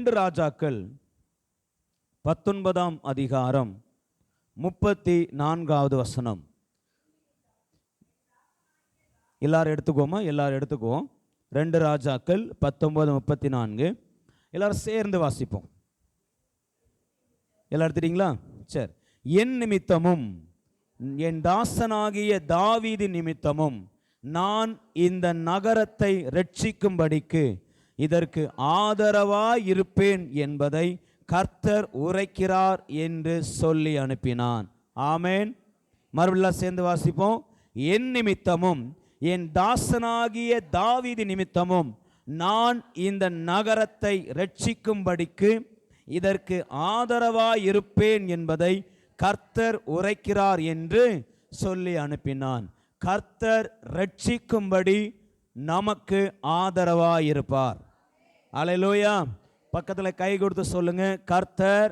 2 ராஜாக்கள் 19ஆம் அதிகாரம் 34வது வசனம். எல்லாரும் எடுத்துக்கோமா? எல்லாரும் எடுத்துக்குவோம். 2 ராஜாக்கள் 19:34. எல்லாரும் சேர்ந்து வாசிப்போம். எல்லாரும் எடுத்துட்டீங்களா? சரி. என் நிமித்தமும் என் தாசனாகிய தாவீது நிமித்தமும் நான் இந்த நகரத்தை ரட்சிக்கும்படிக்கு இதற்கு ஆதரவாய் இருப்பேன் என்பதை கர்த்தர் உரைக்கிறார் என்று சொல்லி அனுப்பினான். ஆமேன். மறுபடியும் சேர்ந்து வாசிப்போம். என் நிமித்தமும் என் தாசனாகிய தாவீது நிமித்தமும் நான் இந்த நகரத்தை ரட்சிக்கும்படிக்கு இதற்கு ஆதரவாய் இருப்பேன் என்பதை கர்த்தர் உரைக்கிறார் என்று சொல்லி அனுப்பினான். கர்த்தர் ரட்சிக்கும்படி நமக்கு ஆதரவாய் இருப்பார். அல்லேலூயா. பக்கத்தில் கை கொடுத்து சொல்லுங்க, கர்த்தர்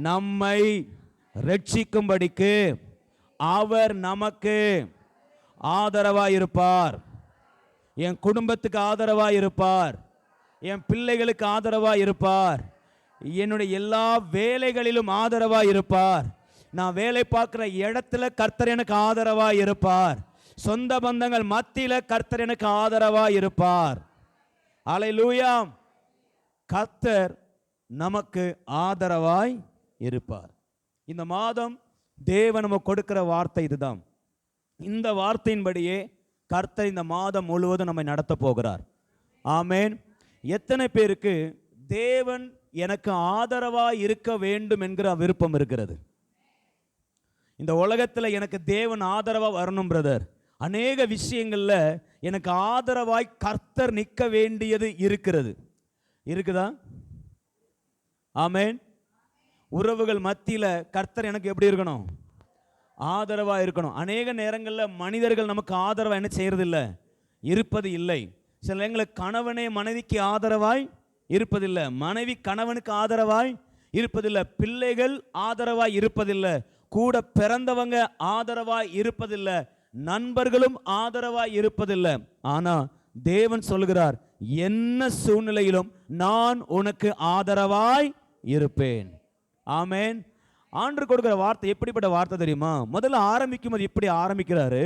நம்மை ரட்சிக்கும்படிக்கு அவர் நமக்கு ஆதரவாய் இருப்பார். என் குடும்பத்துக்கு ஆதரவாய் இருப்பார். என் பிள்ளைகளுக்கு ஆதரவாய் இருப்பார். என்னுடைய எல்லா வேலைகளிலும் ஆதரவாய் இருப்பார். நான் வேலை பார்க்கிற இடத்துல கர்த்தர் எனக்கு ஆதரவாய் இருப்பார். சொந்த பந்தங்கள் மத்தியில கர்த்தர் எனக்கு ஆதரவாய் இருப்பார். அல்லேலூயா. கர்த்தர் நமக்கு ஆதரவாய் இருப்பார். இந்த மாதம் தேவன் நமக்கு கொடுக்கிற வார்த்தை இதுதான். இந்த வார்த்தையின்படியே கர்த்தர் இந்த மாதம் முழுவதும் நம்மை நடத்த போகிறார். ஆமேன். எத்தனை பேருக்கு தேவன் எனக்கு ஆதரவாய் இருக்க வேண்டும் என்கிற விருப்பம் இருக்கிறது? இந்த உலகத்தில் எனக்கு தேவன் ஆதரவா வரணும் பிரதர். அநேக விஷயங்கள்ல எனக்கு ஆதரவாய் கர்த்தர் நிற்க வேண்டியது இருக்கிறது. இருக்குதா? ஆமேன். உறவுகள் மத்தியில் கர்த்தர் எனக்கு எப்படி இருக்கணும்? ஆதரவாக இருக்கணும். அநேக நேரங்களில் மனிதர்கள் நமக்கு ஆதரவாக என்ன செய்யறதில்லை, இருப்பது இல்லை. சில நேரங்களில் கணவனே மனைவிக்கு ஆதரவாய் இருப்பதில்லை, மனைவி கணவனுக்கு ஆதரவாய் இருப்பதில்லை, பிள்ளைகள் ஆதரவாய் இருப்பதில்லை, கூட பிறந்தவங்க ஆதரவாய் இருப்பதில்லை, நண்பர்களும் ஆதரவாய் இருப்பதில்லை. ஆனால் தேவன் சொல்கிறார், என்ன சூழ்நிலையிலும் நான் உனக்கு ஆதரவாய் இருப்பேன். ஆமேன். ஆண்டவர் கொடுக்கிற வார்த்தை எப்படிப்பட்ட வார்த்தை தெரியுமா? முதல்ல ஆரம்பிக்கும் போது இப்படி ஆரம்பிக்கிறாரு,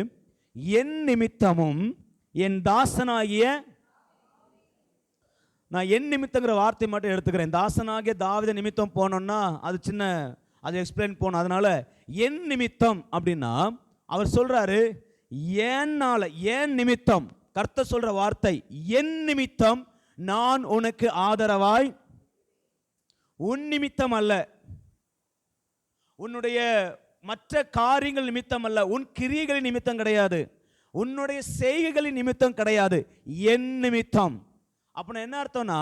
என் நிமித்தமும் என் தாசனாகிய, நான் என் நிமித்தங்கிற வார்த்தை மட்டும் எடுத்துக்கிறேன். தாசனாகிய தாவீது நிமித்தம் போனோம்னா அது சின்ன, அது எக்ஸ்பிளைன் போனோம். அதனால என் நிமித்தம் அப்படின்னா அவர் சொல்றாரு, ஏன்னால, ஏன் நிமித்தம். கர்த்தர் சொல்ற வார்த்தை, என் நிமித்தம் நான் உனக்கு ஆதரவாய், உன் நிமித்தம் அல்ல, உன்னுடைய மற்ற காரியங்கள் நிமித்தம் அல்ல, உன் கிரியைகளின் நிமித்தம் கிடையாது, உன்னுடைய செய்கைகளின் நிமித்தம் கிடையாது, என் நிமித்தம். அப்படின்னா என்ன அர்த்தம்னா,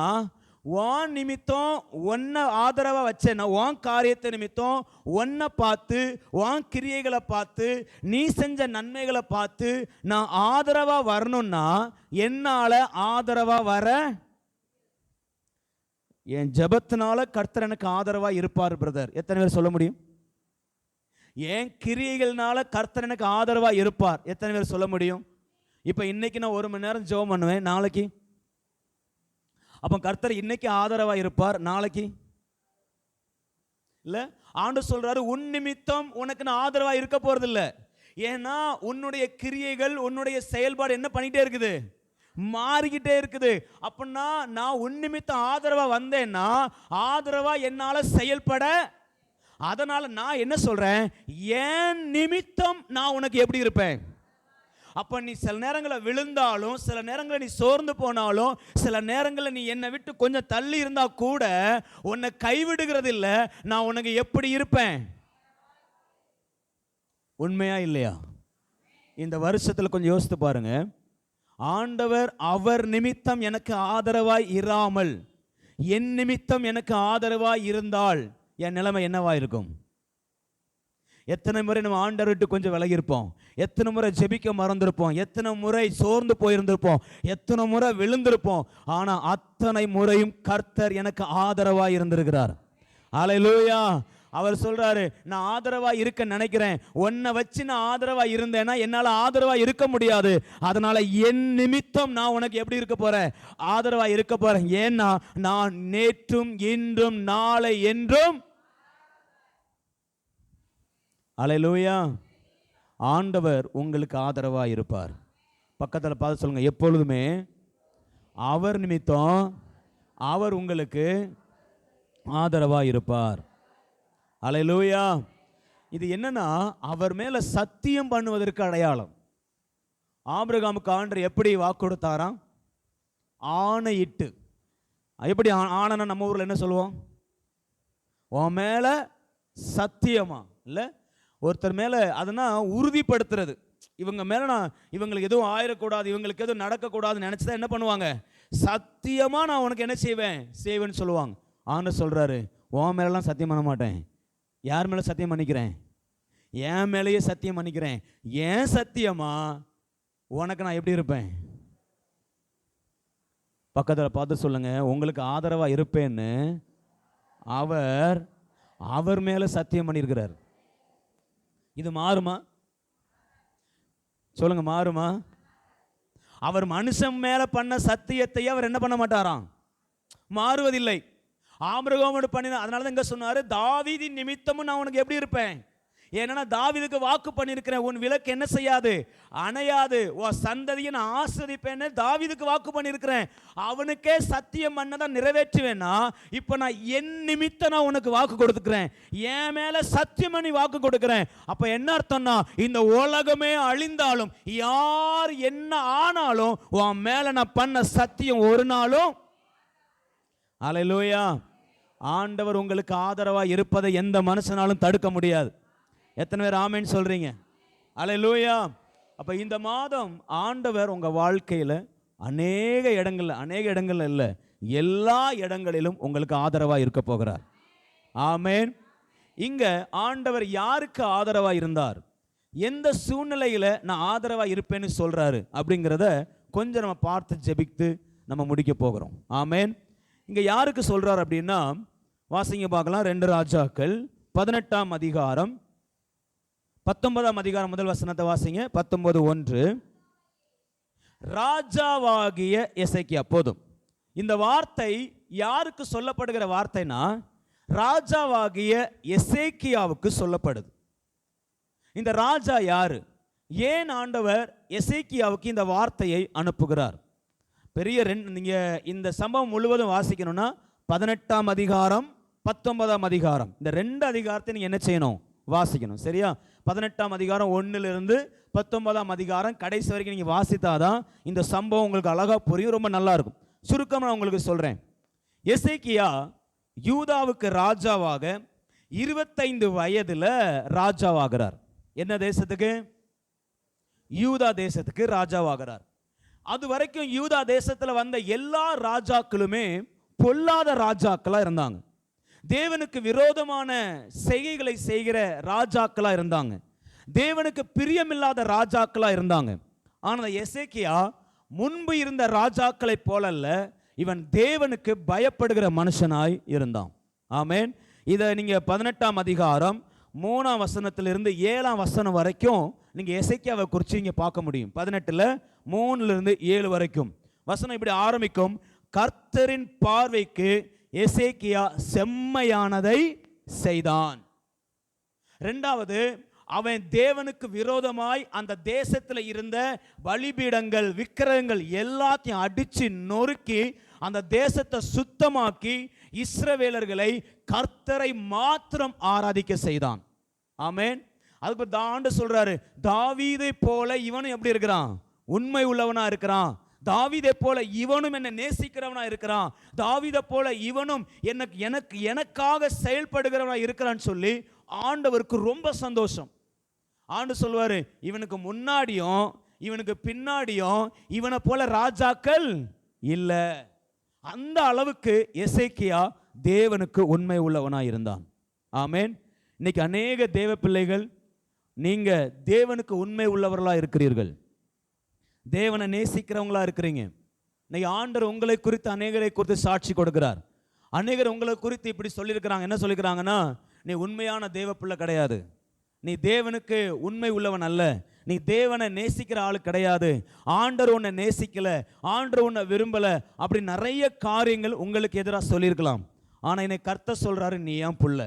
உன் நிமித்தம் உன்னை ஆதரவா வச்சேன்னா, உன் காரியத்தை நிமித்தம் உன்னை பார்த்து, உன் கிரியைகளை பார்த்து, நீ செஞ்ச நன்மைகளை பார்த்து நான் ஆதரவா வரணும்னா என்னால ஆதரவா வர, என் ஜெபத்தினால கர்த்தர் எனக்கு ஆதரவா இருப்பார் பிரதர். எத்தனை பேர் சொல்ல முடியும்? என் கிரியைகள்னால கர்த்தர் எனக்கு ஆதரவா இருப்பார். எத்தனை பேர் சொல்ல முடியும்? இப்ப இன்னைக்கு நான் 1 மணி நேரம் ஜெபம் பண்ணுவேன், நாளைக்கு அப்ப கர்த்தர் இன்னைக்கு ஆதரவா இருப்பார், நாளைக்கு இல்ல. ஆண்டவர் சொல்றாரு, உன் நிமித்தம் உனக்கு நான் ஆதரவா இருக்க போறது இல்ல. ஏன்னா உன்னுடைய கிரியைகள், உன்னுடைய செயல்பாடு என்ன பண்ணிட்டே இருக்குது, மாறிக்கிட்டே இருக்குது. அப்படின்னா நான் உன் நிமித்தம் ஆதரவா வந்தேன்னா ஆதரவா என்னால செயல்பட, அதனால நான் என்ன சொல்றேன், என் நிமித்தம் நான் உனக்கு எப்படி இருப்பேன். அப்ப நீ சில நேரங்களில் விழுந்தாலும், சில நேரங்களில் நீ சோர்ந்து போனாலும், சில நேரங்களில் நீ என்னை விட்டு கொஞ்சம் தள்ளி இருந்தா கூட உன்னை கைவிடுகிறது இல்லை. நான் உனக்கு எப்படி இருப்பேன்? உண்மையா இல்லையா? இந்த வருஷத்துல கொஞ்சம் யோசித்து பாருங்க. ஆண்டவர் அவர் நிமித்தம் எனக்கு ஆதரவாய் இராமல் என் நிமித்தம் எனக்கு ஆதரவாய் இருந்தால் என் நிலைமை என்னவா இருக்கும்? எத்தனை முறை நம்ம ஆண்டவர் விட்டு கொஞ்சம் விலகி இருப்போம், எத்தனை முறை ஜெபிக்க மறந்திருப்போம், எத்தனை முறை சோர்ந்து போயிருந்திருப்போம், எத்தனை முறை விழுந்திருப்போம். ஆனா அத்தனை முறையும் கர்த்தர் எனக்கு ஆதரவாய் இருந்திருக்கிறார். அல்லேலூயா. அவர் சொல்றாரு, நான் ஆதரவா இருக்க நினைக்கிறேன், உன்னை வச்சு நான் ஆதரவா இருந்தேன்னா என்னால ஆதரவா இருக்க முடியாது, அதனால என் நிமித்தம் நான் உனக்கு எப்படி இருக்க போறேன், ஆதரவா இருக்க போறேன். ஏன்னா நான் நேற்றும் இன்றும் நாளை என்றும். அல்லேலூயா. ஆண்டவர் உங்களுக்கு ஆதரவா இருப்பார். பக்கத்தில் பார்த்து சொல்லுங்க, எப்பொழுதுமே அவர் நிமித்தம் அவர் உங்களுக்கு ஆதரவா இருப்பார். அல்லேலூயா. இது என்னன்னா அவர் மேல சத்தியம் பண்ணுவதற்கு அடையாளம். ஆபிரகாமுக்கு ஆண்டவர் எப்படி வாக்கு கொடுத்தாராம்? ஆணையிட்டு. எப்படி ஆணைனா நம்ம ஊர்ல என்ன சொல்லுவோம்? உன் மேல சத்தியமா இல்ல, ஒருத்தர் மேல அதனா உறுதிப்படுத்துறது. இவங்க மேல நான் இவங்களுக்கு எதுவும் ஆயிடக்கூடாது, இவங்களுக்கு எதுவும் நடக்கக்கூடாதுன்னு நினைச்சுதான் என்ன பண்ணுவாங்க? சத்தியமா நான் உனக்கு என்ன செய்வேன்னு சொல்லுவாங்க. ஆண்டவர் சொல்றாரு, உன் மேலாம் சத்தியம் பண்ண மாட்டேன். யார் மேல சத்தியம் பண்ணிக்கிறேன்? என் மேலேயே சத்தியம் பண்ணிக்கிறேன். ஏன் சத்தியமா உனக்கு நான் எப்படி இருப்பேன்? பக்கத்தில் பார்த்து சொல்லுங்க, உங்களுக்கு ஆதரவா இருப்பேன்னு அவர் மேல சத்தியம் பண்ணியிருக்கிறார். இது மாறுமா? சொல்லுங்க, மாறுமா? அவர் மனுஷன் மேல பண்ண சத்தியத்தை அவர் என்ன பண்ண மாட்டாராம்? மாறுவதில்லை. ஆபிரகாமோடு பண்ணின, அதனால தான் இங்க சொன்னாரு, தாவீதின் நிமித்தமும் நான் உனக்கு எப்படி இருப்பேன்? ஏன்னா தாவீதுக்கு வாக்கு பண்ணியிருக்கிறேன், உன் விளக்கு என்ன செய்யாது, அணையாது, உன் சந்ததியை நான் ஆஸ்வதிப்பேன்னு தாவீதுக்கு வாக்கு பண்ணியிருக்கிறேன். அவனுக்கே சத்தியம் பண்ணதான் நிறைவேற்றுவேன்னா, இப்போ நான் என் நிமித்தம் நான் உனக்கு வாக்கு கொடுத்துக்கிறேன், என் மேல சத்தியம் பண்ணி வாக்கு கொடுக்கிறேன். அப்ப என்ன அர்த்தம்னா, இந்த உலகமே அழிந்தாலும் யார் என்ன ஆனாலும் உன் மேல நான் பண்ண சத்தியம் ஒரு நாளும். அல்லேலூயா. ஆண்டவர் உங்களுக்கு ஆதரவா இருப்பதை எந்த மனுஷனாலும் தடுக்க முடியாது. எத்தனை பேர் ஆமென் சொல்றீங்க? அல்லேலூயா. அப்ப இந்த மாதம் ஆண்டவர் உங்க வாழ்க்கையில அநேக இடங்கள்ல இல்ல, எல்லா இடங்களிலும் உங்களுக்கு ஆதரவா இருக்க போகிறார். ஆமென். இங்க ஆண்டவர் யாருக்கு ஆதரவா இருந்தார், எந்த சூழ்நிலையில நான் ஆதரவா இருப்பேன்னு சொல்றாரு அப்படிங்கிறத கொஞ்சம் நம்ம பார்த்து ஜெபித்து நம்ம முடிக்க போகிறோம். ஆமென். இங்க யாருக்கு சொல்றார் அப்படின்னா, வாசிங்க பார்க்கலாம். 2 ராஜாக்கள் 18ஆம் அதிகாரம் 19ஆம் அதிகாரம் முதல் வசனத்தை வாசிங்க. 19:1. ராஜாவாகிய எசேக்கியா. போதும். இந்த வார்த்தை யாருக்கு சொல்லப்படுகிற வார்த்தைனா, ராஜாவாகிய எசேக்கியாவுக்கு சொல்லப்படுது. இந்த ராஜா யாரு? ஏன் ஆண்டவர் எசேக்கியாவுக்கு இந்த வார்த்தையை அனுப்புகிறார்? பெரிய நீங்க இந்த சம்பவம் முழுவதும் வாசிக்கணும்னா 18ஆம் அதிகாரம் 19ஆம் அதிகாரம் இந்த 2 அதிகாரத்தை நீங்க என்ன செய்யணும்? வாசிக்கணும். சரியா? 18ஆம் அதிகாரம் 1லிருந்து 19ஆம் அதிகாரம் கடைசி வரைக்கும் நீங்க வாசித்தாதான் இந்த சம்பவம் உங்களுக்கு அழகா புரியும், ரொம்ப நல்லா இருக்கும். சுருக்கமா உங்களுக்கு சொல்றேன். எசேக்கியா யூதாவுக்கு ராஜாவாக 25 வயதுல ராஜாவாகிறார். என்ன தேசத்துக்கு? யூதா தேசத்துக்கு ராஜாவாகிறார். அது வரைக்கும் யூதா தேசத்துல வந்த எல்லா ராஜாக்களுமே பொல்லாத ராஜாக்களா இருந்தாங்க. தேவனுக்கு விரோதமான செய்கைகளை செய்கிற ராஜாக்களா இருந்தாங்க. தேவனுக்கு பிரியமில்லாத ராஜாக்களா இருந்தாங்க. ஆனால் எசேக்கியா முன்பு இருந்த ராஜாக்களை போலல்ல, இவன் தேவனுக்கு பயப்படுகிற மனுஷனாய் இருந்தான். ஆமென். இதை நீங்க 18ஆம் அதிகாரம் 3ஆம் வசனத்திலிருந்து 7ஆம் வசனம் வரைக்கும் நீங்க எசேக்கியாவை குறித்து இங்க பார்க்க முடியும். 18ல 3லிருந்து 7 வரைக்கும் வசனம் இப்படி ஆரம்பிக்கும். கர்த்தரின் பார்வைக்கு எசேக்கியா செம்மையானதை செய்தான். இரண்டாவது, அவன் தேவனுக்கு விரோதமாய் அந்த தேசத்தில் இருந்த பலிபீடங்கள், விக்கிரகங்கள் எல்லாத்தையும் அடிச்சு நொறுக்கி அந்த தேசத்தை சுத்தமாக்கி இஸ்ரவேலர்களை கர்த்தரை மாத்திரம் ஆராதிக்க செய்தான். ஆமென். அதுக்கு ஆண்டு சொல்றாரு, தாவீதை போல இவனும் எப்படி இருக்கிறான்? உண்மை உள்ளவனா இருக்கிறான். தாவீதை போல இவனும் என்னை நேசிக்கிறவனா இருக்கிறான். தாவீதை போல இவனும் எனக்காக செயல்படுகிறவனா இருக்கிறான்னு சொல்லி ஆண்டவருக்கு ரொம்ப சந்தோஷம். ஆண்டு சொல்வாரு, இவனுக்கு முன்னாடியும் இவனுக்கு பின்னாடியும் இவனை போல ராஜாக்கள் இல்ல. அந்த அளவுக்கு எசேக்கியா தேவனுக்கு உண்மை உள்ளவனா இருந்தான். ஆமென். இன்னைக்கு அநேக தேவ பிள்ளைகள் நீங்க தேவனுக்கு உண்மை உள்ளவர்களா இருக்கிறீர்கள், தேவனை நேசிக்கிறவங்களா இருக்கிறீங்க. இன்னைக்கு ஆண்டவர் உங்களை குறித்து அநேகரை குறித்து சாட்சி கொடுக்கிறார். அநேகர் உங்களை குறித்து இப்படி சொல்லியிருக்கிறாங்க. என்ன சொல்லிக்கிறாங்கன்னா, நீ உண்மையான தேவ பிள்ளை கிடையாது. நீ தேவனுக்கு உண்மை உள்ளவன் அல்ல. நீ தேவனை நேசிக்கிற ஆளு கிடையாது. ஆண்டவர் உன்னை நேசிக்கல, ஆண்டவர் உன்னை விரும்பல, அப்படி நிறைய காரியங்கள் உங்களுக்கு எதிராக சொல்லியிருக்கலாம். ஆனா என்னை கர்த்தர் சொல்றாரு, நீ ஏன் புள்ள.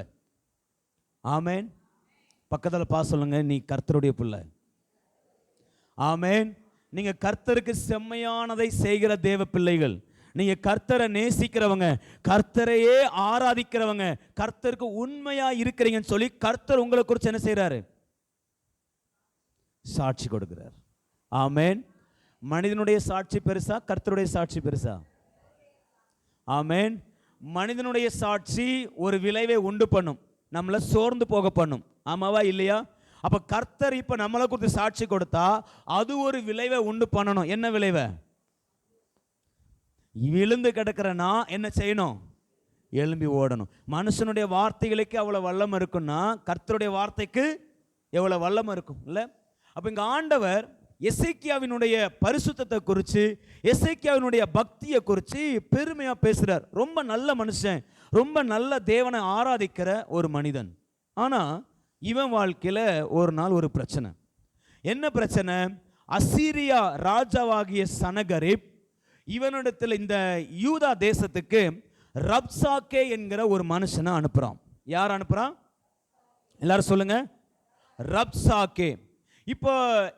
ஆமேன். பக்கத்தில் சொல்லுங்க, நீ கர்த்தருடைய புள்ள. ஆமேன். நீங்க கர்த்தருக்கு செம்மையானதை செய்கிற தேவ பிள்ளைகள். நீங்க கர்த்தரை நேசிக்கிறவங்க, கர்த்தரையே ஆராதிக்கிறவங்க, கர்த்தருக்கு உண்மையா இருக்கிறீங்கன்னு சொல்லி கர்த்தர் உங்களை குறித்து என்ன செய்யறாரு? சாட்சி கொடுக்கிறார். ஆமேன். மனிதனுடைய சாட்சி பெருசா, கர்த்தருடைய சாட்சி பெருசா? ஆமேன். மனிதனுடைய சாட்சி ஒரு விளைவை உண்டு பண்ணும், நம்மளை சோர்ந்து போக பண்ணும். ஆமாவா இல்லையா? அப்ப கர்த்தர் இப்ப நம்மளை குறித்து சாட்சி கொடுத்தா அது ஒரு விளைவை உண்டு பண்ணணும். என்ன விளைவை? விழுந்து கிடக்கிறனா என்ன செய்யணும்? எழும்பி ஓடணும். மனுஷனுடைய வார்த்தைகளுக்கு அவ்வளவு வல்லமை இருக்குன்னா கர்த்தருடைய வார்த்தைக்கு எவ்வளவு வல்லமை இருக்கும் இல்ல? அப்ப இங்க ஆண்டவர் எசேக்கியாவினுடைய பரிசுத்தத்தை குறித்து, எசேக்கியாவினுடைய பக்தியை குறித்து பெருமையா பேசுறார். ரொம்ப நல்ல மனுஷன், ரொம்ப நல்ல தேவனை ஆராதிக்கிற ஒரு மனிதன். ஆனா இவன் வாழ்க்கையில ஒரு நாள் ஒரு பிரச்சனை. என்ன பிரச்சனை? அசீரியா ராஜாவாகிய சனகரிப் இவனிடத்தில் இந்த யூதா தேசத்துக்கு ரப்சாக்கே என்கிற ஒரு மனுஷனை அனுப்புறான். யார் அனுப்புறான்? எல்லாரும் சொல்லுங்க, ரப்சாக்கே. இப்போ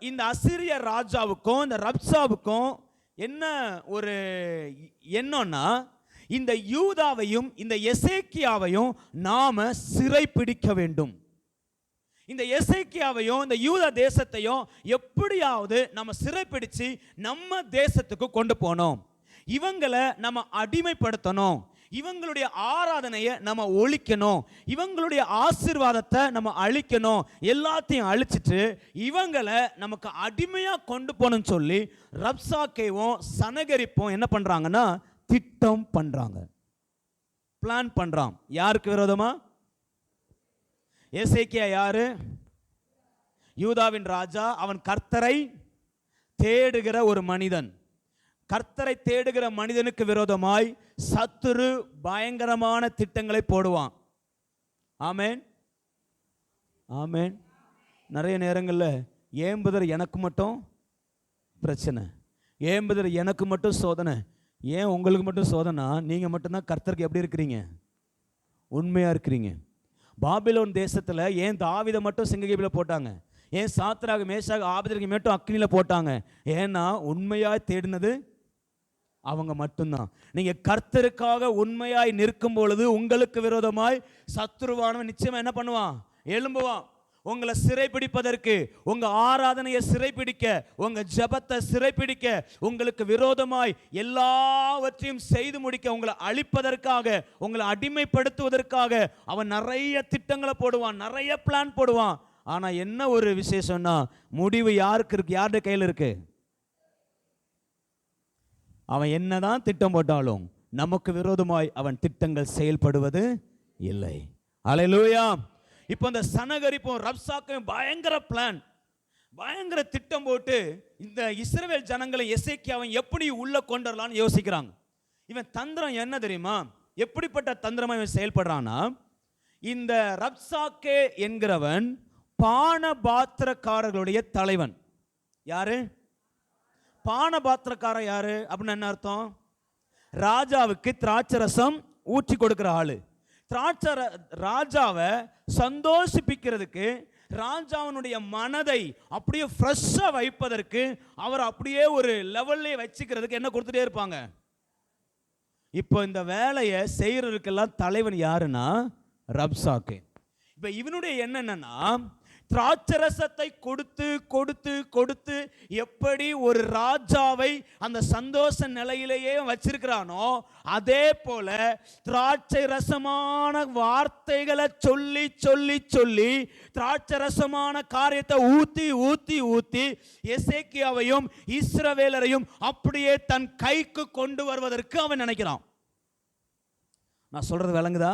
இந்த அசீரிய ராஜாவுக்கும் இந்த ரப்சாவுக்கும் என்ன ஒரு எண்ணம்னா, இந்த யூதாவையும் இந்த எசேக்கியாவையும் நாம சிறை பிடிக்க வேண்டும். இந்த எசேக்கியாவையும் இந்த யூதா தேசத்தையும் எப்படியாவது நம்ம சிறைப்பிடிச்சு நம்ம தேசத்துக்கு கொண்டு போனோம். இவங்களை நம்ம அடிமைப்படுத்தணும், இவங்களுடைய ஆராதனையை நம்ம ஒழிக்கணும், இவங்களுடைய ஆசீர்வாதத்தை நம்ம அழிக்கணும். எல்லாத்தையும் அழிச்சிட்டு இவங்களை நமக்கு அடிமையா கொண்டு போகணும்னு சொல்லி ரப்சாக்கேவும் சனகரிப்பும் என்ன பண்றாங்கன்னா திட்டம் பண்றாங்க, பிளான் பண்றான். யாருக்கு விரோதமா? எசேக்கியா யாரு? யூதாவின் ராஜா. அவன் கர்த்தரை தேடுகிற ஒரு மனிதன். கர்த்தரை தேடுகிற மனிதனுக்கு விரோதமாய் சத்துரு பயங்கரமான திட்டங்களை போடுவான். ஆமேன், ஆமேன். நிறைய நேரங்களில் ஏம்புதர் எனக்கு மட்டும் பிரச்சனை, ஏம்புதர் எனக்கு மட்டும் சோதனை. ஏன் உங்களுக்கு மட்டும் சோதனை? நீங்கள் மட்டும்தான் கர்த்தருக்கு எப்படி இருக்கிறீங்க? உண்மையாக இருக்கிறீங்க. பாபிலோன் தேசத்தில் ஏன் தாவீதை மட்டும் சிங்ககீபில் போட்டாங்க? ஏன் சாத்ராக் மேஷாக் ஆபேத்நேகோ மட்டும் அக்னியில் போட்டாங்க? ஏன்னா உண்மையாய் தேடினது அவங்க மட்டும்தான். நீங்க கர்த்தருக்காக உண்மையாய் நிற்கும் பொழுது உங்களுக்கு விரோதமாய் சத்துருவானவன் நிச்சயமா என்ன பண்ணுவான்? எழும்புவான். உங்களை சிறைப்பிடிப்பதற்கு, உங்க ஆராதனையை சிறைப்பிடிக்க, உங்க ஜெபத்தை சிறைப்பிடிக்க, உங்களுக்கு விரோதமாய் எல்லாவற்றையும் செய்து முடிக்க, உங்களை அழிப்பதற்காக, உங்களை அடிமைப்படுத்துவதற்காக அவன் நிறைய திட்டங்களை போடுவான், நிறைய பிளான் போடுவான். ஆனா என்ன ஒரு விசேஷம்னா, முடிவு யாருக்கு இருக்கு? யாருடைய கையில் இருக்கு? அவன் என்னதான் திட்டம் போட்டாலும் நமக்கு விரோதமாய் அவன் திட்டங்கள் செயல்படுவது இல்லை. அல்லேலூயா. இப்போ இந்த சனகரிப்பும் ரப்சாக்கும் பயங்கர பிளான், பயங்கர திட்டம் போட்டு இந்த இஸ்ரவேல் ஜனங்களை எசேக்கியாவை எப்படி உள்ள கொண்டு வரலாம்னு யோசிக்கிறாங்க. இவன் தந்திரம் என்ன தெரியுமா? எப்படிப்பட்ட தந்திரமா இவன் செயல்படுறான்னா, இந்த ரப்சாக்கே என்கிறவன் பானபாத்திரக்காரர்களுடைய தலைவன். யாரு? பானபாத்திரக்காரன் யாரு அப்படின்னு என்ன அர்த்தம்? ராஜாவுக்கு திராட்சரசம் ஊற்றி கொடுக்கிற ஆளு. ராஜாவை சந்தோஷிப்பிக்கிறதுக்கு, ராஜாவினுடைய மனதை அப்படியே ஃப்ரெஷ்ஷா வைப்பதற்கு, அவர் அப்படியே ஒரு லெவல்ல வச்சுக்கிறதுக்கு என்ன கொடுத்துட்டே இருப்பாங்க. இப்போ இந்த வேலையை செய்யறதுக்கெல்லாம் தலைவன் யாருன்னா ரப்சாக்கே. இப்ப இவனுடைய எண்ணம் என்னன்னா, திராட்சரசத்தை கொடுத்து கொடுத்து கொடுத்து எப்படி ஒரு ராஜாவை அந்த சந்தோஷ நிலையிலேயே வச்சிருக்கிறானோ, அதே போல திராட்சை ரசமான வார்த்தைகளை சொல்லி சொல்லி சொல்லி திராட்சை ரசமான காரியத்தை ஊத்தி ஊத்தி ஊத்தி எசேக்கியாவையும் இஸ்ரவேலரையும் அப்படியே தன் கைக்கு கொண்டு வருவதற்கு அவன் நினைக்கிறான். நான் சொல்றது விளங்குதா?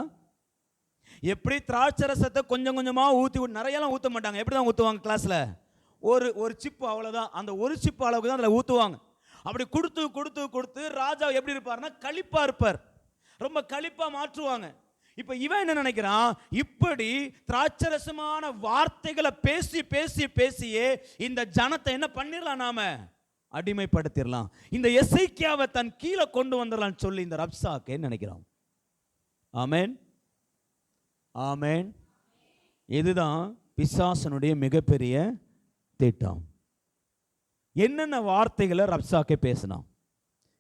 எப்படி திராட்சரசத்தை கொஞ்சம் கொஞ்சமா ஊற்றி, நிறையெல்லாம் ஊற்ற மாட்டாங்க. எப்படி தான் ஊற்றுவாங்க? கிளாஸில் ஒரு சிப்பு, அவ்வளோதான். அந்த ஒரு சிப்பு அளவுக்கு தான் அதில் ஊற்றுவாங்க. அப்படி கொடுத்து கொடுத்து கொடுத்து ராஜா எப்படி இருப்பார்னா களிப்பாக இருப்பார், ரொம்ப களிப்பாக மாற்றுவாங்க. இப்ப இவன் என்ன நினைக்கிறான், இப்படி திராட்சரசமான வார்த்தைகளை பேசி பேசி பேசியே இந்த ஜனத்தை என்ன பண்ணிடலாம், நாம அடிமைப்படுத்திடலாம், இந்த எசேக்கியாவை தன் கீழே கொண்டு வந்துடலாம் சொல்லி இந்த ரப்சாக்கே நினைக்கிறான். ஆமென், ஆமென். இதுதான் பிசாசனுடைய மிகப்பெரிய திட்டம். என்னென்ன வார்த்தைகளை ரப்சாக்கே பேசினான்,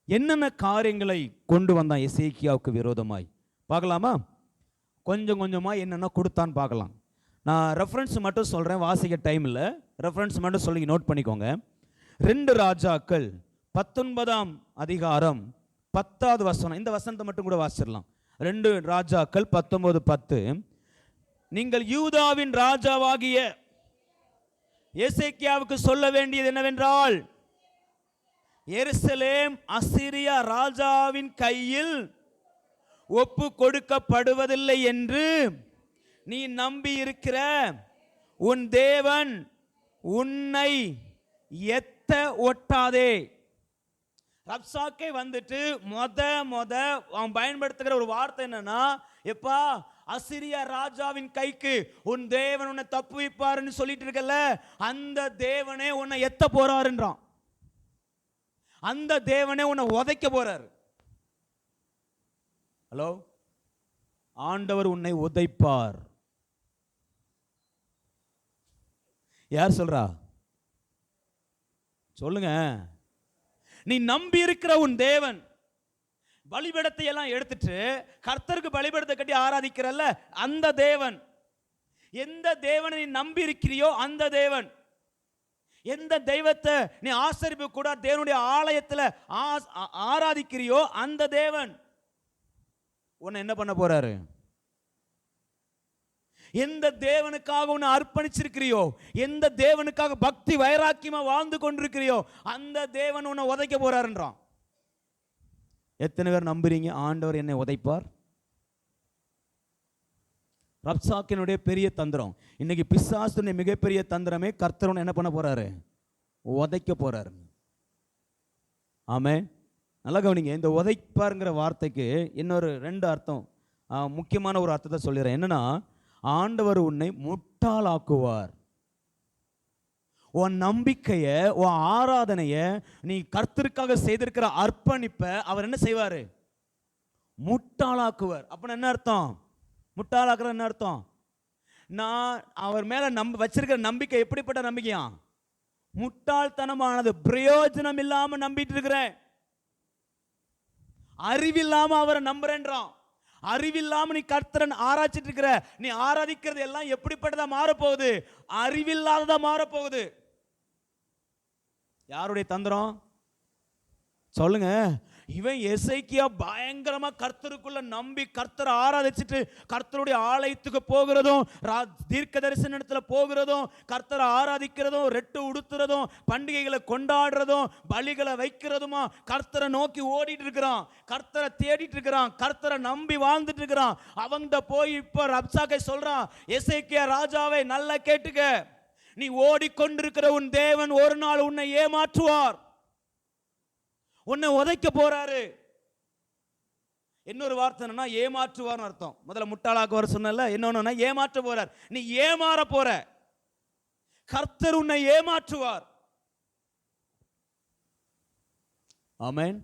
என்னென்ன காரியங்களை கொண்டு வந்தான் எசேக்கியாவுக்கு விரோதமாய் பார்க்கலாமா? கொஞ்சம் கொஞ்சமாக என்னென்ன கொடுத்தான்னு பார்க்கலாம். நான் ரெஃபரன்ஸ் மட்டும் சொல்கிறேன், வாசிக்க டைம் இல்லை, ரெஃபரன்ஸ் மட்டும் சொல்லி நோட் பண்ணிக்கோங்க. 2 ராஜாக்கள் 19ஆம் அதிகாரம் 10வது வசனம். இந்த வசனத்தை மட்டும் கூட வாசிச்சிடலாம். 2 ராஜாக்கள் 19:10. நீங்கள் யூதாவின் ராஜாவாகிய எசேக்கியாவுக்கு சொல்ல வேண்டியது என்னவென்றால், எருசலேம் அசீரியா ராஜாவின் கையில் ஒப்பு கொடுக்கப்படுவதில்லை என்று நீ நம்பி இருக்கிற உன் தேவன் உன்னை எத்த ஒட்டாதே. ரப்சாக்கே வந்துட்டு அவன் பயன்படுத்துகிற ஒரு வார்த்தை என்னன்னா, எப்பா அசீரியா ராஜாவின் கைக்கு உன் தேவன் உன்னை தப்புவிப்பாருன்னு சொல்லிட்டு இருக்கல, அந்த தேவனே உன்னை எத்த போறாருன்றான். அந்த தேவனே உன்னை உதைக்க போறாரு. ஹலோ, ஆண்டவர் உன்னை உதைப்பார். யார் சொல்றா? சொல்லுங்க. நீ நம்பி இருக்கிற உன் தேவன், பலிபீடத்தை எல்லாம் எடுத்துட்டு கர்த்தருக்கு பலிபீடத்தை கட்டி ஆராதிக்கிறல்ல, அந்த தேவன், எந்த தேவனை நீ நம்பி இருக்கிறியோ அந்த தேவன், எந்த தெய்வத்தை நீ ஆசரிப்பு கூட தேவனுடைய ஆலயத்தில் ஆராதிக்கிறியோ அந்த தேவன் உன்னை என்ன பண்ண போறாரு? எந்த தேவனுக்காக உன்னை அர்ப்பணிச்சிருக்கிறியோ, எந்த தேவனுக்காக பக்தி வைராக்கியமா வாழ்ந்து கொண்டிருக்கிறியோ அந்த தேவன் உன்னை உதைக்க போறாருன்றான். எத்தனை பேர் நம்புறீங்க ஆண்டவர் என்னை உதைப்பார்? ரப்சாக்கினுடைய பெரிய தந்திரம். இன்னைக்கு பிசாசுடைய மிகப்பெரிய தந்திரமே கர்த்தர் என்ன பண்ண போறாரு? உதைக்க போறாரு. ஆமென். நல்லா கவனிங்க. இந்த உதைப்பாருங்கிற வார்த்தைக்கு இன்னொரு 2 அர்த்தம், முக்கியமான ஒரு அர்த்தத்தை சொல்லிடுறேன். என்னன்னா, ஆண்டவர் உன்னை முட்டாளாக்குவார். உன் நம்பிக்கைய, உன் ஆராதனைய, நீ கர்த்தருக்காக செய்திருக்கிற அர்ப்பணிப்பை அவர் என்ன செய்வாரு? முட்டாளாக்குவார். அப்ப என்ன அர்த்தம்? முட்டாளாக்குற என்ன அர்த்தம்? நான் அவர் மேல வச்சிருக்கிற நம்பிக்கை எப்படிப்பட்ட நம்பிக்கையா? முட்டாள்தனமானது, பிரயோஜனம் இல்லாம நம்பிட்டு இருக்கிறேன், அறிவில்லாம அவரை நம்புறேன்றான். அறிவில்லாம நீ கர்த்தரன் ஆராய்ச்சிட்டு இருக்கிற, நீ ஆராதிக்கிறது எல்லாம் எப்படிப்பட்டதா மாறப்போகுது? அறிவில்லாததா மாறப்போகுது. யாருடைய தந்திரம் சொல்லுங்க? இவன் எசேக்கியா பயங்கரமா கர்த்தருக்குள்ள நம்பி கர்த்தரை ஆராதிச்சுட்டு கர்த்தருடைய ஆலயத்துக்கு போகிறதும், தீர்க்க தரிசனத்துல போகிறதும், கர்த்தரை ஆராதிக்கிறதும், ரெட்டு உடுத்துறதும், பண்டிகைகளை கொண்டாடுறதும், பலிகளை வைக்கிறதுமா கர்த்தரை நோக்கி ஓடிட்டு இருக்கிறான், கர்த்தரை தேடிட்டு இருக்கிறான், கர்த்தரை நம்பி வாழ்ந்துட்டு இருக்கிறான். அவங்க போய் இப்ப ரப்சாக்கை சொல்றான், எசேக்கியா ராஜாவை நல்லா கேட்டுக்க, நீ ஓடிக்கொண்டிருக்கிற உன் தேவன் ஒரு நாள் உன்னை ஏமாற்றுவார், உன்னை உதைக்க போறாரு. இன்னொரு வார்த்தை என்னன்னா, ஏமாற்றுவார்னு அர்த்தம். முதல்ல முட்டாளாக்குவார் சொன்னல, இன்னொன்னு ஏமாற்ற போறார். நீ ஏமாற போற, கர்த்தர் உன்னை ஏமாற்றுவார். ஆமென்.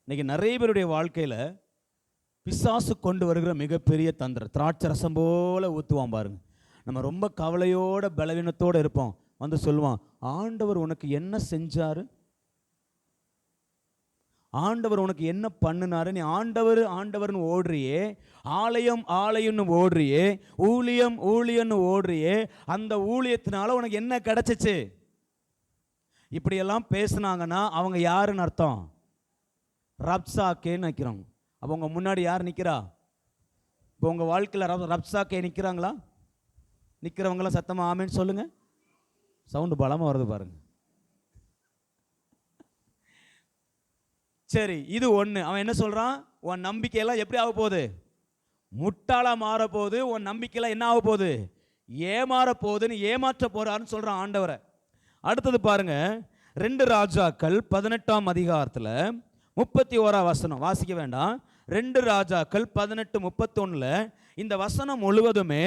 இன்னைக்கு நிறைய பேருடைய வாழ்க்கையில பிசாசு கொண்டு வருகிற மிகப்பெரிய தந்திரம், திராட்சை ரசம் போல ஊத்துவான் பாருங்க. நம்ம ரொம்ப கவலையோட பலவீனத்தோட இருப்போம், வந்து சொல்லுவான், ஆண்டவர் உனக்கு என்ன செஞ்சாரு, ஆண்டவர் உனக்கு என்ன பண்ணினாரு, நீ ஆண்டவர் ஆண்டவர்னு ஓடுறியே, ஆலயம் ஆலயம்னு ஓடுறியே, ஊழியம் ஊழியம்னு ஓடுறியே, அந்த ஊழியத்தினால உனக்கு என்ன கிடைச்சிச்சு? இப்படியெல்லாம் பேசுனாங்கன்னா அவங்க யாருன்னு அர்த்தம்? ரப்சாக்கேன்னு நிற்கிறோம். அப்போ உங்க முன்னாடி யார் நிற்கிறா? இப்போ உங்க வாழ்க்கையில் ரப்சாக்கே நிற்கிறாங்களா? நிற்கிறவங்களாம் சத்தமா ஆமேன்னு சொல்லுங்க. சவுண்டு பலமா வருது பாருங்க. சரி, இது ஒன்று. அவன் என்ன சொல்றான்? உன் நம்பிக்கையெல்லாம் எப்படி ஆக போகுது? முட்டாளா மாற போகுது. உன் நம்பிக்கையெல்லாம் என்ன ஆக போகுது? ஏமாற போகுதுன்னு ஏமாற்ற போறான்னு சொல்றான் ஆண்டவரை. அடுத்தது பாருங்க, 2 ராஜாக்கள் 18ஆம் அதிகாரத்தில் 31ஆம் வசனம். வாசிக்க வேண்டாம். 2 ராஜாக்கள் 18:31 இந்த வசனம் முழுவதுமே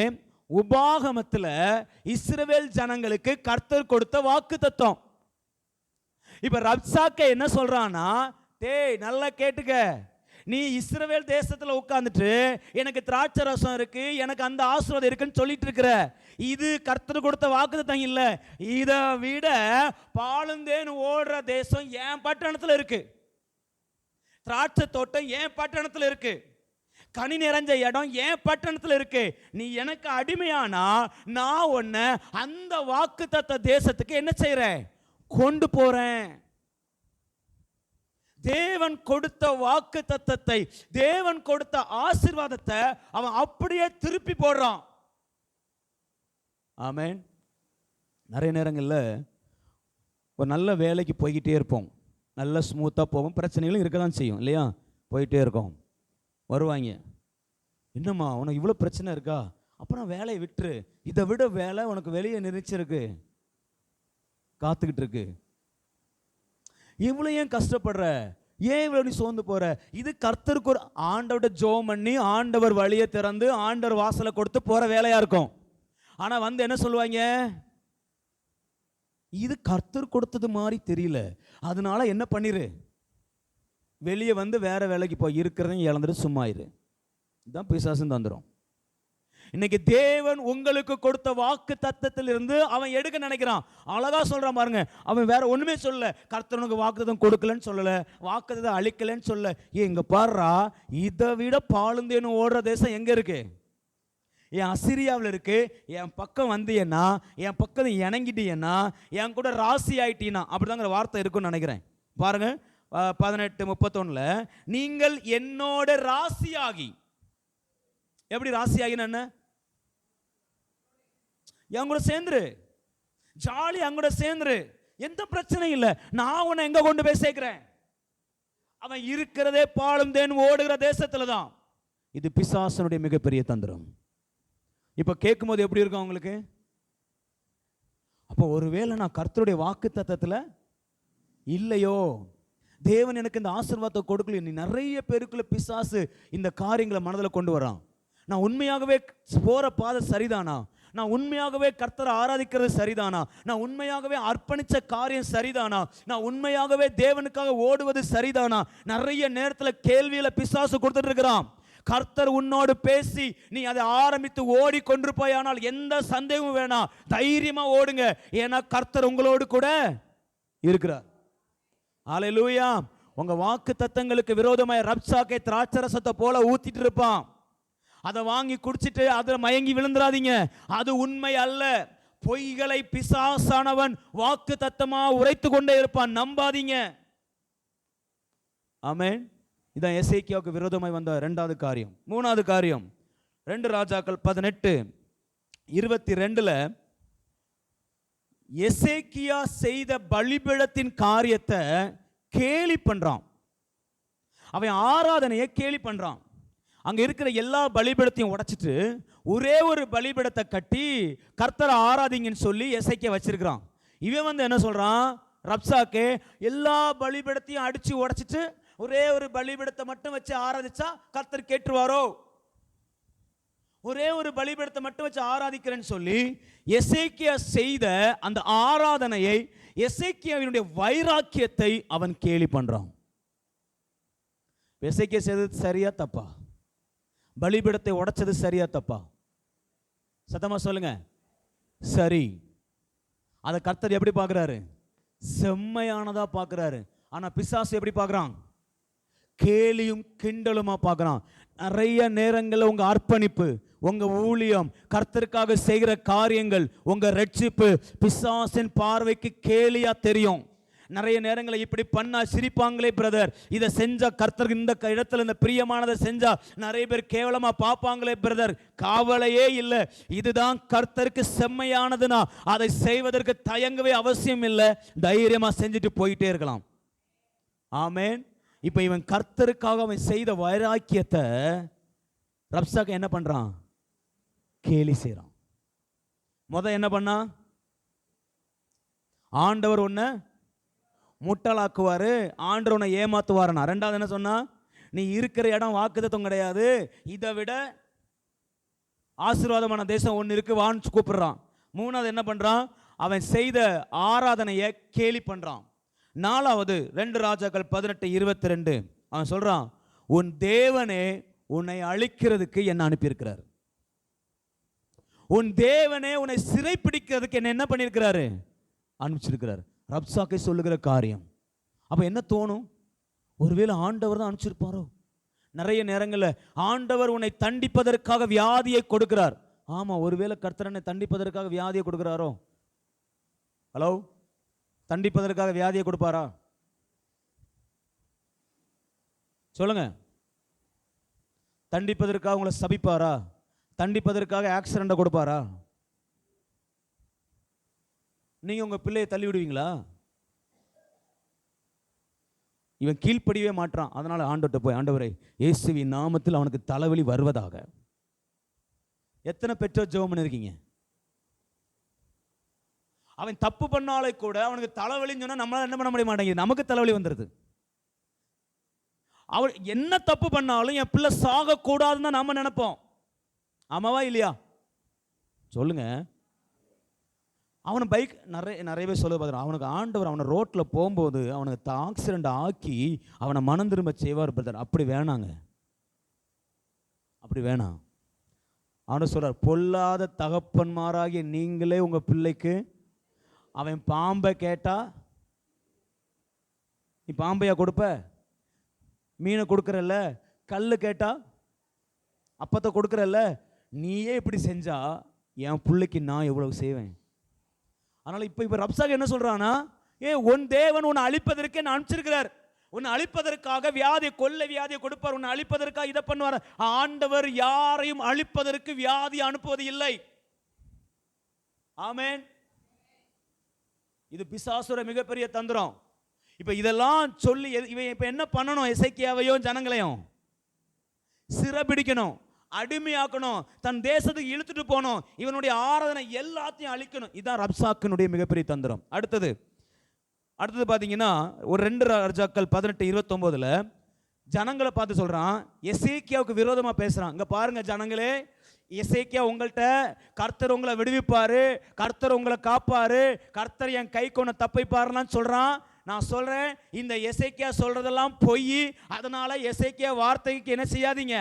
உபாகமத்துல இஸ்ரவேல் ஜனங்களுக்கு கர்த்தர் கொடுத்த வாக்குத்தத்தம். இப்ப ரப்சாக்கே என்ன சொல்றான்னா, டேய் நல்லா கேட்டுக்க, நீ இஸ்ரவேல் தேசத்துல உட்கார்ந்துட்டு எனக்கு திராட்சை ரசம் இருக்கு, எனக்கு அந்த ஆசீர்வாதம் இருக்குன்னு சொல்லிட்டு இருக்கிற, இது கர்த்தர் கொடுத்த வாக்குத்தத்தம் இல்ல. இதை விட பாலுந்தேன் ஓடுற தேசம் என் பட்டணத்துல இருக்கு, திராட்சை தோட்டம் என் பட்டணத்துல இருக்கு, கனி நிறைஞ்ச இடம் என் பட்டணத்துல இருக்கு. நீ எனக்கு அடிமையானா நான் உன்னை அந்த வாக்குத்தத்த தேசத்துக்கு என்ன செய்றேன், கொண்டு போறேன். தேவன் கொடுத்த வாக்கு தத்தத்தை, தேவன் கொடுத்த ஆசீர்வாதத்தை அவன் அப்படியே திருப்பி போடுறான். ஆமென். நிறைய நேரங்களில் ஒரு நல்ல வேலைக்கு போய்கிட்டே இருப்போம், நல்ல ஸ்மூத்தாக போவோம், பிரச்சனைகளும் இருக்க தான் செய்யும் இல்லையா. போயிட்டே இருக்கோம், வருவாங்க, என்னம்மா உனக்கு இவ்வளோ பிரச்சனை இருக்கா, அப்புறம் வேலையை விட்டுரு, இதை விட வேலை உனக்கு வெளியே நினைச்சிருக்கு காத்துக்கிட்டு இருக்கு, இவ்வளோ ஏன் கஷ்டப்படுற, ஏன் இவ்வளோ நீ சோர்ந்து போற, இது கர்த்தருக்கு ஒரு ஆண்டவர்கிட்ட ஜெபம் பண்ணி ஆண்டவர் வழியை திறந்து ஆண்டவர் வாசலை கொடுத்து போற வேலையா இருக்கும். ஆனா வந்து என்ன சொல்லுவாங்க, இது கர்த்தர் கொடுத்தது மாதிரி தெரியல, அதனால என்ன பண்ணிரு, வெளியே வந்து வேற வேலைக்கு போய் இருக்கிறதையும் இழந்துட்டு சும்மா இரு. இதுதான் பிசாசுன்னு தந்துடும். இன்னைக்கு தேவன் உங்களுக்கு கொடுத்த வாக்கு தத்தத்திலிருந்து அவன் எடுக்க நினைக்கிறான். அழகா சொல்றான் பாருங்க, அவன் வேற ஒண்ணுமே சொல்லல, கர்த்தனுக்கு வாக்குத்தத்தம் கொடுக்கலன்னு சொல்லல, வாக்குத்தத்தம் அழிக்கலன்னு சொல்லல. இங்க பாருடா, இதை விட பாலுந்தேன்னு ஓடுற தேசம் எங்க இருக்கு, என் அசிரியாவில் இருக்கு, என் பக்கம் வந்தீன்னா, என் பக்கம் இணங்கிட்டீன்னா, என் கூட ராசி ஆயிட்டீன்னா, அப்படிதாங்கிற வார்த்தை இருக்குன்னு நினைக்கிறேன். பாருங்க 18:31 நீங்கள் என்னோட ராசியாகி, எப்படி ராசியாகின என்ன, என் கூட சேர்ந்துரு, ஜாலி என் கூட சேர்ந்துரு, எந்த பிரச்சனையும் இல்லை, நான் உன்னை எங்க கொண்டு போய் சேர்க்கிறேன். அவன் இருக்கிறதே பாலும் தேன் ஓடுகிற தேசத்துல தான். இது பிசாசனுடைய மிகப்பெரிய தந்திரம். இப்ப கேட்கும் போது எப்படி இருக்கும் அவங்களுக்கு, அப்போ ஒருவேளை நான் கர்த்தருடைய வாக்கு தத்தத்துல இல்லையோ, தேவன் எனக்கு இந்த ஆசீர்வாதத்தை கொடுக்கல, நீ நிறைய பேருக்குள்ள பிசாசு இந்த காரியங்களை மனதில் கொண்டு வரான். நான் உண்மையாகவே போற பாதை சரிதானா, நான் உண்மையாகவே கர்த்தரை ஆராதிக்கிறது சரிதானா, நான் உண்மையாகவே அர்ப்பணிச்ச காரியம் சரிதானா, நான் உண்மையாகவே தேவனுக்காக ஓடுவது சரிதானா, நிறைய நேரத்தில் கேள்வியில பிசாசு கொடுத்துட்டு இருக்கிறான். கர்த்தர் உன்னோடு பேசி நீ அதை ஆரம்பித்து ஓடி கொண்டிருப்பாயானால் எந்த சந்தேகமும் வேணாம், தைரியமா ஓடுங்க, ஏன்னா கர்த்தர் உங்களோடு கூட இருக்கிறார். ஹல்லேலூயா. உங்க வாக்கு தத்தங்களுக்கு விரோதமாய் ரப்சாக்கே திராட்சரசத்தை போல ஊத்திட்டு இருப்பான். அதை வாங்கி குடிச்சிட்டு அதுல மயங்கி விழுந்துராதீங்க, அது உண்மை அல்ல. பொய்களை பிசாசானவன் வாக்கு தத்தமா உரைத்து கொண்டே இருப்பான், நம்பாதீங்க. ஆமென். இதான் எசேக்கியாவுக்கு விரோதமாய் வந்த இரண்டாவது காரியம். மூணாவது காரியம் 2 ராஜாக்கள் 18:22 எசேக்கியா செய்த பலிபீடத்தின் காரியத்தை கேலி பண்றான். அவன் ஆராதனையை கேலி பண்றான். அங்க இருக்கிற எல்லா பலிபீடத்தையும் உடைச்சிட்டு ஒரே ஒரு பலிபீடத்தை கட்டி கர்த்தரை ஆராதிங்கன்னு சொல்லி எசேக்கியா வச்சிருக்கிறான். இவன் வந்து என்ன சொல்றான், ரப்சாக்கே எல்லா பலிபீடத்தையும் அடிச்சு உடைச்சிட்டு ஒரே ஒரு பலிபீடத்தை மட்டும் வச்சு ஆராதிச்சா கர்த்தர் கேட்டுருவாரோ, ஒரே ஒரு பலிபீடத்தை மட்டும் வச்சு ஆராதிக்கிறேன்னு சொல்லி எசேக்கியா செய்த அந்த ஆராதனையை, எசேக்கியாவினுடைய வைராக்கியத்தை அவன் கேலி பண்றான். எசேக்கியா செய்தது சரியா தப்பா, பலிபீடத்தை உடைச்சது சரியா தப்பா, சத்தமா சொல்லுங்க. சரி. அதை கர்த்தர் எப்படி பார்க்கிறாரு, செம்மையானதா பார்க்கிறாரு. ஆனா பிசாசு எப்படி பார்க்கிறான், கேலியும் கிண்டலுமா பார்க்கிறான். நிறைய நேரங்களில் உங்க அர்ப்பணிப்பு, உங்க ஊழியம், கர்த்தருக்காக செய்கிற காரியங்கள், உங்க ரட்சிப்பு பிசாசின் பார்வைக்கு கேலியா தெரியும். நிறைய நேரங்களில் இப்படி பண்ணா சிரிப்பாங்களே பிரதர், இதை செஞ்சா கர்த்தருக்கு இந்த இடத்துல இந்த பிரியமானதை செஞ்சா நிறைய பேர் கேவலமா பார்ப்பாங்களே பிரதர். காவலையே இல்லை, இதுதான் கர்த்தருக்கு செம்மையானதுன்னா அதை செய்வதற்கு தயங்கவே அவசியம் இல்லை, தைரியமா செஞ்சுட்டு போயிட்டே இருக்கலாம். ஆமென். இப்ப இவன் கர்த்தருக்காக அவன் செய்த வைராக்கியத்தை ரப்சாக்கே என்ன பண்றான், கேலி செய்றான். என்ன பண்ணா, ஆண்டவர் உன்னை முட்டாளாக்குவாரு, ஆண்டவர் உன்னை ஏமாத்துவாருனா. ரெண்டாவது என்ன சொன்னா, நீ இருக்கிற இடம் வாக்குத்தத்தம் கிடையாது, இதை விட ஆசீர்வாதமான தேசம் ஒன்று இருக்கு வான்னு கூப்பிடுறான். மூணாவது என்ன பண்றான், அவன் செய்த ஆராதனையை கேலி பண்றான். நாலாவது 2 ராஜாக்கள் 18:22 அவன் சொல்றான், உன் தேவனே உன்னை அழிக்கிறதுக்கு என்ன அனுப்பியிருக்கிறார், உன் தேவனே உன்னை சிறைப்பிடிக்கிறதுக்கு என்ன பண்ணியிருக்கிறாரு, அனுப்பிச்சிருக்கிறார். ரப்சாக்கை சொல்லுகிற காரியம். அப்ப என்ன தோணும், ஒருவேளை ஆண்டவர் தான் அனுப்பிச்சிருப்பாரோ? நிறைய நேரங்களில் ஆண்டவர் உன்னை தண்டிப்பதற்காக வியாதியை கொடுக்கிறார். ஆமா, ஒருவேளை கர்த்தர் என்னை தண்டிப்பதற்காக வியாதியை கொடுக்கிறாரோ? ஹலோ, தண்டிப்பதற்காக வியாதியை கொடுப்பாரா? சொல்லுங்க. தண்டிப்பதற்காக உங்களை சபிப்பாரா? தண்டிப்பதற்காக ஆக்சிடென்ட் கொடுப்பாரா? நீங்க உங்க பிள்ளையை தள்ளி விடுவீங்களா? இவன் கீழ்ப்படியவே மாட்டான். அதனால ஆண்டவர்கிட்ட போய், ஆண்டவரே இயேசுவின் நாமத்தில் அவனுக்கு தலைவலி வருவதாக. எத்தனை பெற்றோர் ஜெபம் பண்ணிருக்கீங்க? அவன் தப்பு பண்ணாலே கூட அவனுக்கு தலைவலின்னு சொன்னா நம்மளால என்ன பண்ண முடிய மாட்டேங்குது, நமக்கு தலைவலி வந்துடுது. அவர் என்ன தப்பு பண்ணாலும் என் பிள்ளை சாக கூடாதுன்னு தான் நாம நினைப்போம். ஆமாவா இல்லையா? சொல்லுங்க. அவனை பைக் நிறைய பேர் சொல்ல பார்த்துறான், அவனுக்கு ஆண்டவர் அவனை ரோட்டில் போகும்போது அவனுக்கு ஆக்சிடென்ட் ஆக்கி அவனை மனம் திரும்ப செய்வார் பிரதர். அப்படி வேணாங்க, அப்படி வேணாம். அவனை சொல்றார், பொல்லாத தகப்பன்மாராகிய நீங்களே உங்க பிள்ளைக்கு, அவன் பாம்பை கேட்டா நீ பாம்பையா கொடுப்ப? மீனை கொடுக்கறல்ல. கல்லு கேட்டா அப்பத்தை கொடுக்கறல்ல. நீயே இப்படி செஞ்சா என் பிள்ளைக்கு நான் எவ்வளவு செய்வேன்? அதனால இப்ப ரப்சாக் என்ன சொல்றானா, உன் தேவன் உன்னை அழிப்பதற்கு நான் அனுப்பிச்சிருக்கிறார். உன்னை அழிப்பதற்காக வியாதியை, கொல்ல வியாதியை கொடுப்பார். உன்னை அழிப்பதற்காக இதை பண்ணுவார். ஆண்டவர் யாரையும் அழிப்பதற்கு வியாதி அனுப்புவது இல்லை. ஆமென். இது பிசாசுர மிகப்பெரிய தந்திரம். இப்ப இதெல்லாம் சொல்லி இவன் இப்ப என்ன பண்ணணும், எசேக்கியாவையும் ஜனங்களையும் சிறைபிடிக்கணும், அடிமையாக்கணும், தன் தேசத்துக்கு இழுத்துட்டு போகணும், இவனுடைய ஆராதனை எல்லாத்தையும் அழிக்கணும். இதுதான் ரப்சாக்கினுடைய மிகப்பெரிய தந்திரம். அடுத்தது பாத்தீங்கன்னா ஒரு 2 ராஜாக்கள் 18:29 ஜனங்களை பார்த்து சொல்றான், எசேக்கியாவுக்கு விரோதமா பேசுறான். இங்க பாருங்க ஜனங்களே, எசேக்கியா உங்கள்கிட்ட கர்த்தர் உங்களை விடுவிப்பாரு, கர்த்தர் உங்களை காப்பாரு, கர்த்தர் என் கை கொண்ட தப்பைப்பாருன்னு சொல்றான். நான் சொல்றேன், இந்த எசேக்கியா சொல்றதெல்லாம் பொய். அதனால எசேக்கியா வார்த்தைக்கு என்ன செய்யாதீங்க.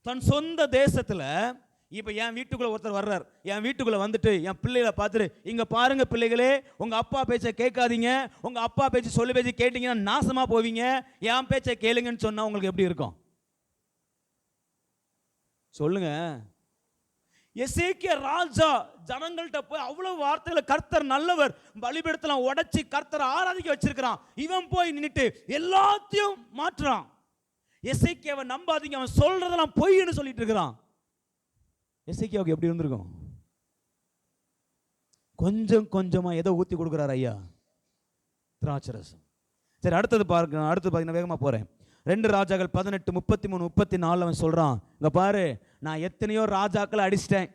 தன் சொந்த தேசத்துல இப்ப என் வீட்டுக்குள்ள ஒருத்தர் வர்றார், என் வீட்டுக்குள்ள வந்துட்டு என் பிள்ளைகளை பார்த்துட்டு, இங்க பாருங்க பிள்ளைகளே, உங்க அப்பா பேச்சை கேட்காதீங்க, உங்க அப்பா பேச்சு சொல்லி பேச்சு கேட்டீங்கன்னா நாசமா போவீங்க, என் பேச்சை கேளுங்கன்னு சொன்னா உங்களுக்கு எப்படி இருக்கும் சொல்லுங்க. எசேக்கியா ராஜா ஜனங்கள்கிட்ட போய் அவ்வளவு வார்த்தைகளை, கர்த்தர் நல்லவர், பலிபீடத்தெல்லாம் உடைச்சி கர்த்தர் ஆராதிக்க வச்சிருக்கிறான். இவன் போய் நின்னுட்டு எல்லாத்தையும் மாற்றுறான். எசேக்கியாவை நம்பாதீங்க, அவன் சொல்றதெல்லாம் பொய்ன்னு சொல்லிட்டு இருக்கிறான். எசேக்கியாவுக்கு எப்படி இருந்திருக்கும்? கொஞ்சம் கொஞ்சமா எதை ஊத்தி கொடுக்குறாரு ஐயா? திராட்சரசம். சரி, அடுத்தது பாருங்க. பாத்தீங்கன்னா வேகமா போறேன். 2 ராஜாக்கள் 18:33-34 அவன் சொல்றான், இங்க பாரு, நான் எத்தனையோ ராஜாக்களை அடிச்சிட்டேன்,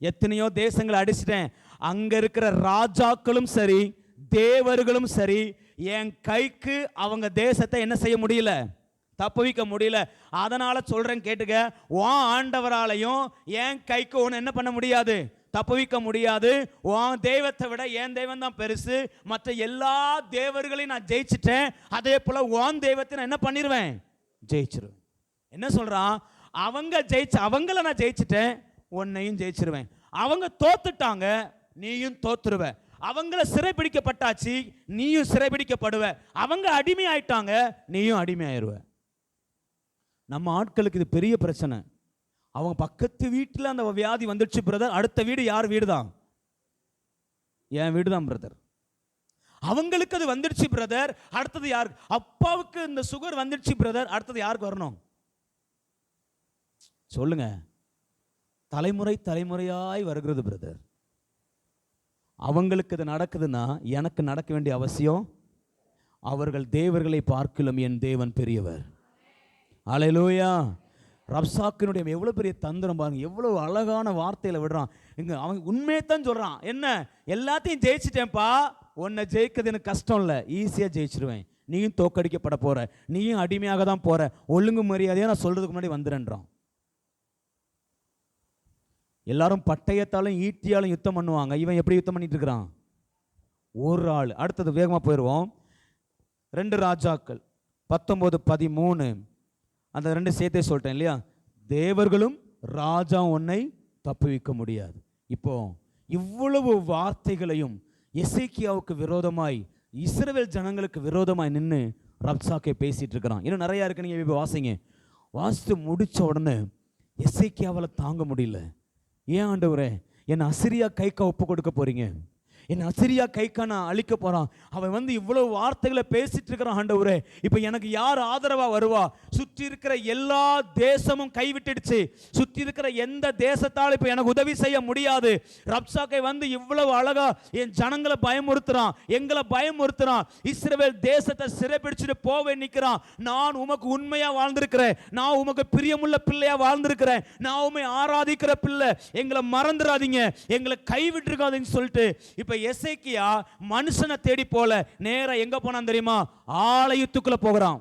எத்தனையோ தேசங்களை அடிச்சிட்டேன். அங்க இருக்கிற ராஜாக்களும் சரி, தேவர்களும் சரி, என் கைக்கு அவங்க தேசத்தை என்ன செய்ய முடியல, தப்புவிக்க முடியல. அதனால சொல்றேன் கேட்டுக்க, உன் ஆண்டவராலையும் என் கைக்கு ஒன்று என்ன பண்ண முடியாது, தப்புவிக்க முடியாது. உன் தெய்வத்தை விட என் தெய்வம் தான் பெருசு. மற்ற எல்லா தேவர்களையும் நான் ஜெயிச்சிட்டேன், அதே போல உன் தெய்வத்தை நான் என்ன பண்ணிடுவேன், ஜெயிச்சிருவேன். என்ன சொல்றான், அவங்கள நான் ஜெயிச்சிட்டேன், உன்னையும் ஜெயிச்சிருவேன். அவங்க தோத்துட்டாங்க, நீயும் தோத்துருவ. அவங்கள சிறைபிடிக்கப்பட்டாச்சு, நீயும் சிறைபிடிக்கப்படுவ. அவங்க அடிமை ஆயிட்டாங்க, நீயும் அடிமை ஆயிடுவ. நம்ம ஆட்களுக்கு இது பெரிய பிரச்சனை. அவங்க பக்கத்து வீட்டில் அந்த வியாதி வந்துடுச்சு பிரதர், அடுத்த வீடு யார் வீடு தான், என் வீடு தான் பிரதர். அவங்களுக்கு அது வந்துடுச்சு பிரதர், அடுத்தது யார், அப்பாவுக்கு இந்த சுகர் வந்துடுச்சு பிரதர், அடுத்தது யாருக்கு வரணும் சொல்லுங்க. தலைமுறை தலைமுறையாய் வருகிறது பிரதர். அவங்களுக்கு இது நடக்குதுன்னா எனக்கு நடக்க வேண்டிய அவசியம். அவர்கள் தேவர்களை பார்க்கலும் என் தேவன் பெரியவர். அல்லேலூயா. ரப்சாக்கினுடைய எவ்வளவு பெரிய தந்திரம் பாருங்க, எவ்வளவு அழகான வார்த்தையில விடுறான். இங்க அவன் உண்மையை தான் சொல்றான். என்ன, எல்லாத்தையும் ஜெயிச்சிட்டேன்ப்பா, உன்னை ஜெயிக்கிறது எனக்கு கஷ்டம் இல்லை, ஈஸியா ஜெயிச்சிருவேன். நீயும் தோக்கடிக்கப்பட போற, நீயும் அடிமையாக தான் போற, ஒழுங்கு மரியாதையா நான் சொல்றதுக்கு முன்னாடி வந்துடுன்றான். எல்லாரும் பட்டயத்தாலும் ஈட்டியாலும் யுத்தம் பண்ணுவாங்க, இவன் எப்படி யுத்தம் பண்ணிட்டு இருக்கிறான்? ஒரு ஆள். அடுத்தது வேகமாக போயிடுவோம். 2 ராஜாக்கள் 19:13. அந்த 2 சேர்த்தே சொல்லிட்டேன் இல்லையா? தேவர்களும் ராஜா உன்னை தப்புவிக்க முடியாது. இப்போ இவ்வளவு வார்த்தைகளையும் எசேக்கியாவுக்கு விரோதமாய், இஸ்ரவேல் ஜனங்களுக்கு விரோதமாய் நின்று ரப்சாக்கே பேசிட்டு இருக்கிறான். இன்னும் நிறையா இருக்கு, நீங்க இப்போ வாசிங்க. வாசித்து முடிச்ச உடனே எசேக்கியாவால் தாங்க முடியல. ஏன் ஆண்டவரே, என்னை அசிரியா கைக்கா ஒப்பு கொடுக்க போறீங்க? என் அசிரியா கைக்கா நான் அழிக்க போறான். அவன் இவ்வளவு வார்த்தைகளை பேசிட்டு இருக்கிறான். ஆண்டவரே, இப்ப எனக்கு யார் ஆதரவா வருவா? சுற்றி இருக்கிற எல்லா தேசமும் கைவிட்டுடுச்சு. சுற்றி இருக்கிற எந்த தேசத்தால் இப்ப எனக்கு உதவி செய்ய முடியாது. ரப்சாக்கை இவ்வளவு அழகா என் ஜனங்களை பயமுறுத்துறான், எங்களை பயமுறுத்துறான். இஸ்ரவேல் தேசத்தை சிறைப்பிடிச்சுட்டு போவே நிற்கிறான். நான் உமக்கு உண்மையா வாழ்ந்திருக்கிறேன், நான் உமக்கு பிரியமுள்ள பிள்ளையா வாழ்ந்திருக்கிறேன், நான் உண்மை ஆராதிக்கிற பிள்ளை, எங்களை மறந்துடாதீங்க, எங்களை கைவிட்டு இருக்காதுன்னு சொல்லிட்டு இப்ப எசேக்கியா மனுஷனை தேடி போல நேரா எங்க போனான் தெரியுமா? ஆலயத்துக்குள்ள போகிறான்.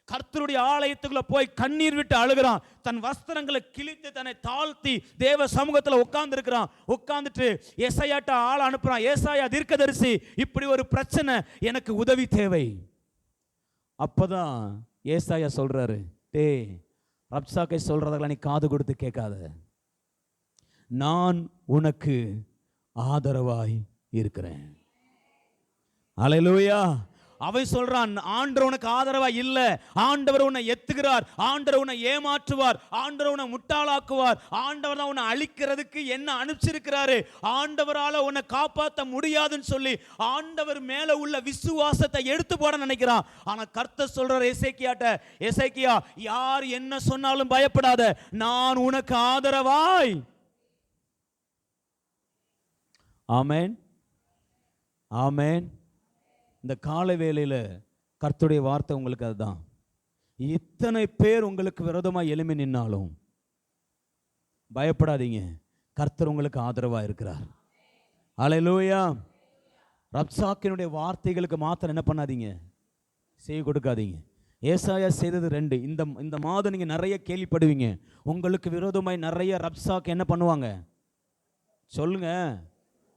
கர்த்தருடைய ஆலயத்துக்குள்ள போய் கண்ணீர் விட்டு அழுகிறான். தன் வஸ்திரங்களை கிழித்து தன்னை தாழ்த்தி தேவ சமூகத்தில் உட்கார்ந்து இருக்கிறான். உட்கார்ந்துட்டு ஏசாயாட்ட ஆள் அனுப்புறான். ஏசாயா தீர்க்கதரிசி, இப்படி ஒரு பிரச்சனை, எனக்கு உதவி தேவை. அப்பதான் ஏசாயா சொல்றாரு, டேய் ரப்சாக்கை சொல்றதெல்லாம் நீ காது கொடுத்து கேட்காத, நான் உனக்கு ஆதரவாய் இருக்கிறேன். அல்லேலூயா. அவன் சொல்றான், ஆண்டவர் உனக்கு ஆதரவா இல்ல, ஆண்டவர் உன்னை எத்துகிறார், ஆண்டவர் உன்னை ஏமாற்றுவார், ஆண்டவர் உன்னை முட்டாளாக்குவார், ஆண்டவர் தான் உன்னை அழிக்கிறதுக்கு என்ன அனுப்பிச்சிருக்கிறாரு, ஆண்டவரால உன்னை காப்பாற்ற முடியாதுன்னு சொல்லி ஆண்டவர் மேல உள்ள விசுவாசத்தை எடுத்து போட நினைக்கிறான். ஆனா கர்த்தர் சொல்றார் எசேக்கியாட்ட, எசேக்கியா, யார் என்ன சொன்னாலும் பயப்படாத, நான் உனக்கு ஆதரவாய். ஆமென், ஆமென். இந்த காலை வேளையில் கர்த்தருடைய வார்த்தை உங்களுக்கு அதுதான். இத்தனை பேர் உங்களுக்கு விரோதமாக எழும்பி நின்னாலும் பயப்படாதீங்க, கர்த்தர் உங்களுக்கு ஆதரவாக இருக்கிறார். அல்லேலூயா. ரப்சாக்கினுடைய வார்த்தைகளுக்கு மாத்திரம் என்ன பண்ணாதீங்க, செய்ய கொடுக்காதீங்க. ஏசாயா செய்தது 2. இந்த மாதம் நீங்கள் நிறைய கேள்விப்படுவீங்க. உங்களுக்கு விரோதமாய் நிறைய ரப்சாக் என்ன பண்ணுவாங்க சொல்லுங்க?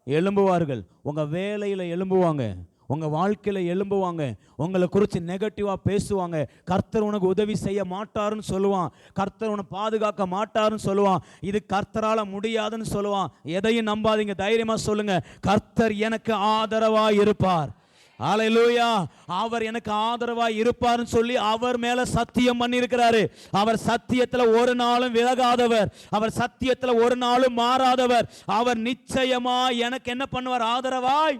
எழும்புவார்கள். உங்கள் வேலையில் எழும்புவாங்க, உங்கள் வாழ்க்கையில் எழும்புவாங்க, உங்களை குறித்து நெகட்டிவாக பேசுவாங்க. கர்த்தர் உனக்கு உதவி செய்ய மாட்டாருன்னு சொல்லுவான், கர்த்தர் உன்னை பாதுகாக்க மாட்டாருன்னு சொல்லுவான், இது கர்த்தரால் முடியாதுன்னு சொல்லுவான். எதையும் நம்பாதீங்க, தைரியமாக சொல்லுங்க, கர்த்தர் எனக்கு ஆதரவாக இருப்பார். அல்லேலூயா. அவர் எனக்கு ஆதரவாய் இருப்பார்னு சொல்லி அவர் மேல சத்தியம் பண்ணி இருக்கிறாரு. அவர் சத்தியத்தில் ஒரு நாளும் விலகாதவர், அவர் சத்தியத்தில் ஒரு நாளும் மாறாதவர். அவர் நிச்சயமா எனக்கு என்ன பண்ணுவார்? ஆதரவாய்.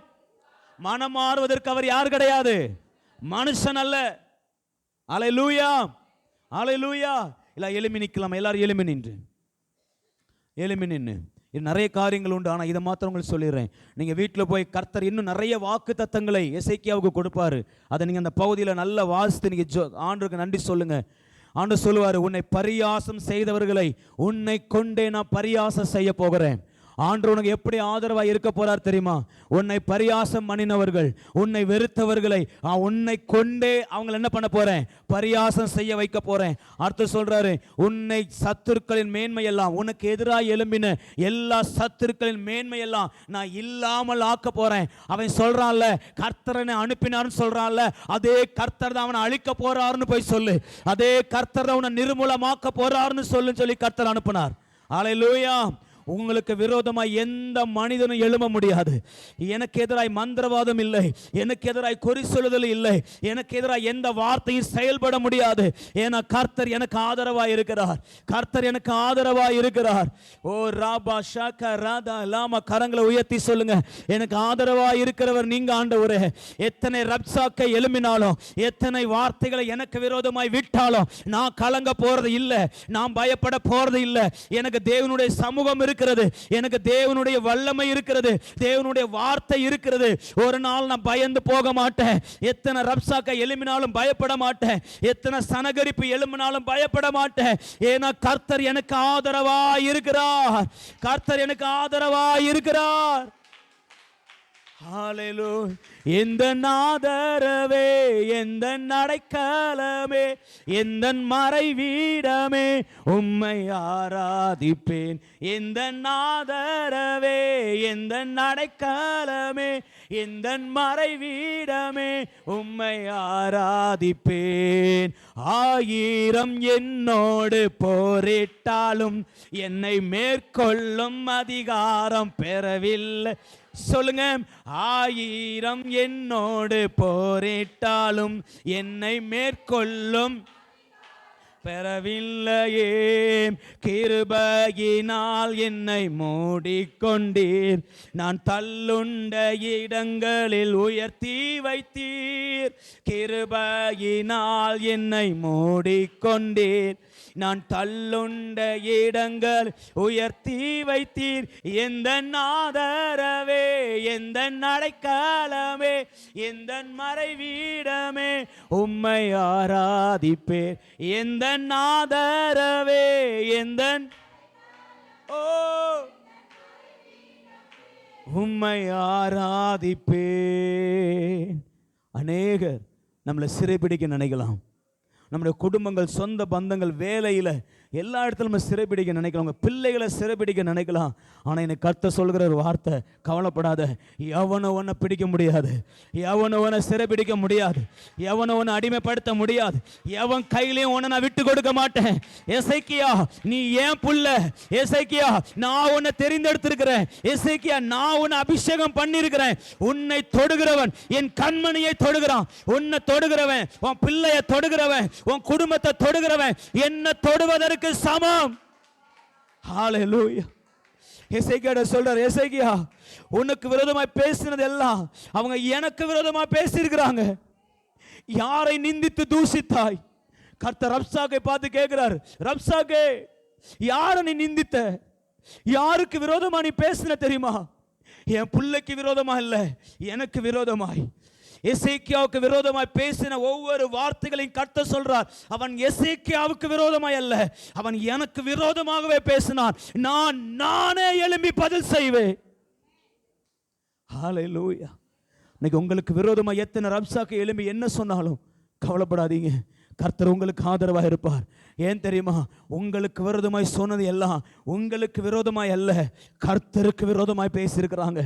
மனம் மாறுவதற்கு அவர் யார் கிடையாது, மனுஷன் அல்ல. அல்லேலூயா, அல்லேலூயா. இல்ல எழுமி நிற்கலாம், எல்லாரும் எழுமி நின்று, எழுமி நின்று. நிறைய காரியங்கள் உண்டு, ஆனால் இதை மாத்திரம் உங்களுக்கு சொல்லிடுறேன். நீங்கள் வீட்டில் போய் கர்த்தர் இன்னும் நிறைய வாக்கு தத்தங்களை எசேக்கியாவுக்கு கொடுப்பாரு. அதை நீங்கள் அந்த பகுதியில் நல்லா வாசித்து நீங்கள் ஆண்டவருக்கு நன்றி சொல்லுங்க. ஆண்டவர் சொல்லுவார், உன்னை பரியாசம் செய்தவர்களை உன்னை கொண்டே நான் பரியாசம் செய்ய போகிறேன். ஆண்டவர் உனக்கு எப்படி ஆதரவாக இருக்க போறார் தெரியுமா? உன்னை பரியாசம் பண்ணினவர்கள், உன்னை வெறுத்தவர்களை உன்னை கொண்டே அவங்களை என்ன பண்ண போறேன்? பரியாசம் செய்ய வைக்க போறேன். அடுத்து சொல்றாரு, உன்னை சத்துருக்களின் மேன்மையெல்லாம், உனக்கு எதிராக எழும்பின எல்லா சத்துருக்களின் மேன்மையெல்லாம் நான் இல்லாமல் ஆக்க போறேன். அவன் சொல்றான்ல, கர்த்தரனை அனுப்பினார்னு சொல்றான்ல, அதே கர்த்தர் தான் அவனை அழிக்க போறாருன்னு போய் சொல்லு. அதே கர்த்தர் தான் அவனை நிர்மூலமாக்க போறாருன்னு சொல்லி கர்த்தர் அனுப்பினார். அல்லேலூயா. உங்களுக்கு விரோதமாய் எந்த மனிதனும் எழும்ப முடியாது. எனக்கு எதிராய் மந்திரவாதம் இல்லை, எனக்கு எதிராய் குறி சொல்லுதல் இல்லை, எனக்கு எதிராய் எந்த வார்த்தையும் செயல்பட முடியாது. ஏன்னா கர்த்தர் எனக்கு ஆதரவாய் இருக்கிறார், கர்த்தர் எனக்கு ஆதரவாய் இருக்கிறார். ஓ ராபா ஷாக்கா ராதா லாமா, கரங்களை உயர்த்தி சொல்லுங்க, எனக்கு ஆதரவாய் இருக்கிறவர் நீங்க ஆண்டவரே. எத்தனை ரப்சாக்கை எழும்பினாலும், எத்தனை வார்த்தைகளை எனக்கு விரோதமாய் விட்டாலும் நான் கலங்க போறது இல்லை, நான் பயப்பட போறது இல்லை. எனக்கு தேவனுடைய சமூகம் இருக்கிறது, எனக்கு தேவனுடைய வல்லமை இருக்கிறது, தேவனுடைய வார்த்தை இருக்கிறது. ஒரு நாள் நான் பயந்து போக மாட்டேன். எத்தனை ரப்சாக்கை எழும்பினாலும் பயப்பட மாட்டேன், எத்தனை சனகரிப்பு எழும்பினாலும் பயப்பட மாட்டேன். ஏன்னா கர்த்தர் எனக்கு ஆதரவாய் இருக்கிறார், கர்த்தர் எனக்கு ஆதரவாய் இருக்கிறார். ஹalleluya. எந்த நாதரவே, எந்த நடைக்கலமே, எந்த மறைவீடமே, உம்மை ஆராதிப்பேன். எந்த நாதரவே, எந்த நடைக்கலமே, எந்த மறைவீடமே, உம்மை ஆராதிப்பேன். ஆயிரம் என்னோடு போரிட்டாலும் என்னை மேற்கொள்ளும் அதிகாரம் பெறவில்லை. சொல்லுங்க, ஆயிரம் என்னோடு போரிட்டாலும் என்னை மேற்கொள்ளும் பெறவில்லையே. கிருபையினால் என்னை மூடிக்கொண்டீர், நான் தள்ளுண்ட இடங்களில் உயர்த்தி வைத்தீர். கிருபையினால் என்னை மூடிக்கொண்டீர், நான் தள்ளுண்ட இடங்கள் உயர்த்தி வைத்தீர். எந்த நாதரவே, எந்த நடைக்கலமே, எந்த மறைவீடமே, உம்மை ஆராதிப்பேர். எந்த நாதரவே, எந்த உம்மை ஆராதிப்பேன். அநேகர் நம்மளை சிறைபிடிக்க நினைக்கலாம். நம்முடைய குடும்பங்கள், சொந்த பந்தங்கள், வேலையில் எல்லா இடத்துல நம்ம சிறைபிடிக்க நினைக்கலாம். உங்கள் பிள்ளைகளை சிறைபிடிக்க நினைக்கலாம். ஆனால் எனக்கு கர்த்தர் சொல்கிற ஒரு வார்த்தை, கவலைப்படாத, எவனோ ஒன்றை பிடிக்க முடியாது, எவனோ ஒன்றை சிறைபிடிக்க முடியாது, எவனோ ஒன்றை அடிமைப்படுத்த முடியாது, எவன் கையிலையும் ஒன்றை நான் விட்டு கொடுக்க மாட்டேன். எசேக்கியா, நீ ஏன் புள்ள? எசேக்கியா, நான் உன்னை தெரிந்தெடுத்திருக்கிறேன். எசேக்கியா, நான் உன்னை அபிஷேகம் பண்ணியிருக்கிறேன். உன்னை தொடுகிறவன் என் கண்மணியை தொடுகிறான். உன்னை தொடுகிறவன், உன் பிள்ளையை தொடுகிறவன், உன் குடும்பத்தை தொடுகிறவன் என்ன தொடுவதற்கு சமம். ஹalleluya. எசேக்கியா சொல்றார், எசேக்கியா, உனக்கு விரோதமாய் பேசினது எல்லாம் அவங்க எனக்கு விரோதமாய் பேசியிருக்கிறாங்க. யாரை நிந்தித்து தூஷித்தாய்? கர்த்தர் ரப்சாக்கை பார்த்து கேட்கிறார், ரப்சாக்கே, யாரை நீ நிந்தித்த? யாருக்கு விரோதமா நீ பேசின தெரியுமா? என் பிள்ளைக்கு விரோதமா இல்ல, எனக்கு விரோதமாய். எசேக்கியாவுக்கு விரோதமாய் பேசின ஒவ்வொரு வார்த்தைகளையும் கர்த்தர் சொல்றார், அவன் எசேக்கியாவுக்கு விரோதமாய் அல்ல, அவன் எனக்கு விரோதமாகவே பேசினான். நானே எழும்பி பதில் செய்வேன். ஹalleluya. இன்னைக்கு உங்களுக்கு விரோதமாய் எத்தனை ரப்சாக்கு எழும்பி என்ன சொன்னாலும் கவலைப்படாதீங்க, கர்த்தர் உங்களுக்கு ஆதரவாக இருப்பார். ஏன் தெரியுமா? உங்களுக்கு விரோதமாய் சொன்னது எல்லாம் உங்களுக்கு விரோதமாய் அல்ல, கர்த்தருக்கு விரோதமாய் பேசியிருக்கிறாங்க,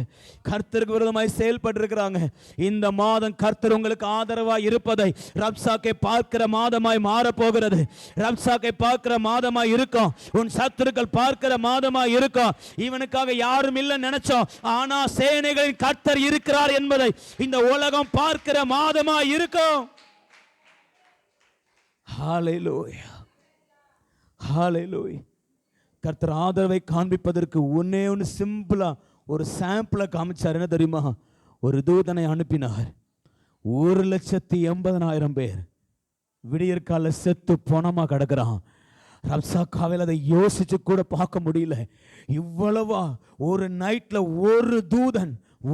கர்த்தருக்கு விரோதமாய் செயல்பட்டிருக்கிறாங்க. இந்த மாதம் கர்த்தர் உங்களுக்கு ஆதரவாய் இருப்பதை ரப்சாக்கை பார்க்கிற மாதமாய் மாறப்போகிறது. ரப்சாக்கை பார்க்கிற மாதமாய் இருக்கும். உன் சத்துருக்கள் பார்க்கிற மாதமாய் இருக்கும். இவனுக்காக யாரும் இல்லை நினைச்சோம், ஆனா சேனைகளின் கர்த்தர் இருக்கிறார் என்பதை இந்த உலகம் பார்க்கிற மாதமாய் இருக்கும். ஹalleluya, ஹalleluya. கர்த்தர் ஆதரவை காண்பிப்பதற்கு ஒன்னே ஒன்று சிம்பிளா ஒரு சாம்பிளை காமிச்சார். என்ன தெரியுமா? ஒரு தூதனை அனுப்பினார். 1,80,000 பேர் விடியற்கால செத்து போனமா கிடக்கிறான். ரப்சாக்காவில் அதை யோசிச்சு கூட பார்க்க முடியல. இவ்வளவா ஒரு நைட்ல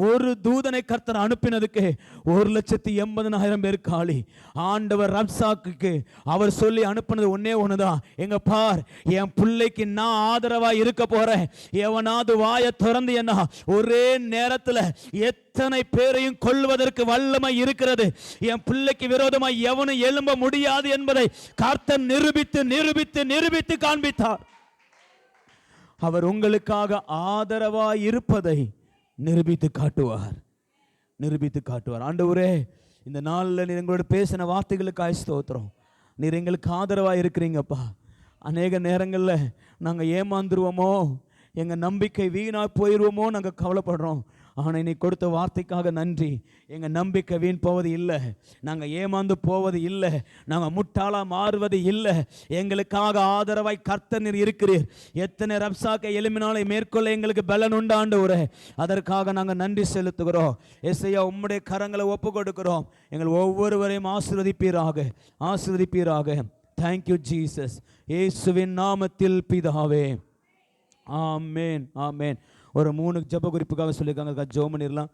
ஒரு தூதனை கர்த்தர் அனுப்பினதுக்கு 1,80,000 பேர் காலி. ஆண்டவர் ரப்சாக்கு அவர் சொல்லி அனுப்பினது ஒன்னே ஒண்ணுதான், எங்க பார், என் பிள்ளைக்கு நான் ஆதரவா இருக்க போறேன். எவனாவது வாயை திறந்து என்ன ஒரே நேரத்தில் எத்தனை பேரையும் கொல்வதற்கு வல்லமை இருக்கிறது. என் பிள்ளைக்கு விரோதமாய் எவனும் எழும்ப முடியாது என்பதை கர்த்தர் நிரூபித்து நிரூபித்து நிரூபித்து காண்பித்தார். அவர் உங்களுக்காக ஆதரவாய் இருப்பதை நிரூபித்து காட்டுவார், நிரூபித்து காட்டுவார். ஆண்டவரே, இந்த நாளில் நீர் எங்களோட பேசின வார்த்தைகளுக்காக ஸ்தோத்திரம். நீர் எங்களுக்கு ஆதரவாக இருக்கிறீங்கப்பா. அநேக நேரங்களில் நாங்கள் ஏமாந்துருவோமோ, எங்கள் நம்பிக்கை வீணாக போயிடுவோமோ நாங்கள் கவலைப்படுறோம். ஆனால் இன்னைக்கு கொடுத்த வார்த்தைக்காக நன்றி. எங்கள் நம்பிக்கை வீண் போவது இல்லை, நாங்கள் ஏமாந்து போவது இல்லை, நாங்கள் முட்டாளாக மாறுவது இல்லை. எங்களுக்காக ஆதரவாய் கர்த்தர் நீர் இருக்கிறீர். எத்தனை ரப்சாக்கை எலும்பினாலை மேற்கொள்ள எங்களுக்கு பலன் உண்டு ஆண்டவரே. அதற்காக நாங்கள் நன்றி செலுத்துகிறோம். ஏசையா, உம்முடைய கரங்களை ஒப்பு கொடுக்கிறோம். எங்கள் ஒவ்வொருவரையும் ஆசீர்வதிப்பீராக, ஆசீர்வதிப்பீராக. Thank you Jesus. இயேசுவின் நாமத்தில் பிதாவே, ஆமேன், ஆமேன். ஒரு 3 ஜெப குறிப்புக்காக சொல்லியிருக்காங்க, ஜெபம் பண்ணிடலாம்.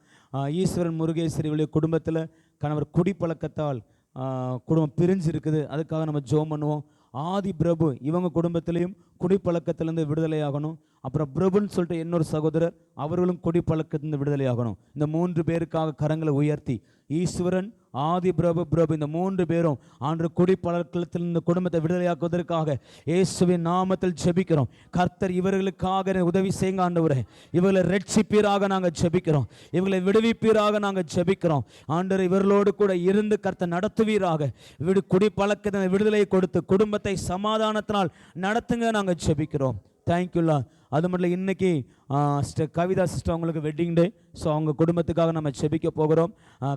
ஈஸ்வரன் முருகேஸ்வரி குடும்பத்தில் கணவர் குடிப்பழக்கத்தால் குடும்பம் பிரிஞ்சு இருக்குது, அதுக்காக நம்ம ஜெபம் பண்ணுவோம். ஆதி பிரபு இவங்க குடும்பத்திலையும் குடிப்பழக்கத்திலேருந்து விடுதலை ஆகணும். அப்புறம் பிரபுன்னு சொல்லிட்டு இன்னொரு சகோதரர், அவர்களும் குடிப்பழக்கத்திலிருந்து விடுதலை ஆகணும். இந்த 3 பேருக்காக கரங்களை உயர்த்தி, ஈஸ்வரன், ஆதி பிரபு, பிரபு, இந்த 3 பேரும் ஆண்டு குடிப்பழக்கத்தில் இந்த குடும்பத்தை விடுதலையாக்குவதற்காக இயேசுவின் நாமத்தில் ஜெபிக்கிறோம். கர்த்தர் இவர்களுக்காக உதவி செய்யுங்க ஆண்டவரே. இவர்களை ரட்சிப்பீராக நாங்கள் ஜெபிக்கிறோம். இவர்களை விடுவிப்பீராக நாங்கள் ஜெபிக்கிறோம். ஆண்டவர் இவர்களோடு கூட இருந்து கர்த்தர் நடத்துவீராக. குடிப்பழக்கத்தை விடுதலை கொடுத்து குடும்பத்தை சமாதானத்தினால் நடத்துங்க நாங்கள் ஜெபிக்கிறோம். தேங்க்யூலா. அது மட்டும் இல்லை, இன்னைக்கு கவிதா சிஸ்டர் அவங்களுக்கு வெட்டிங் டே. ஸோ அவங்க குடும்பத்துக்காக நம்ம ஜெபிக்க போகிறோம்.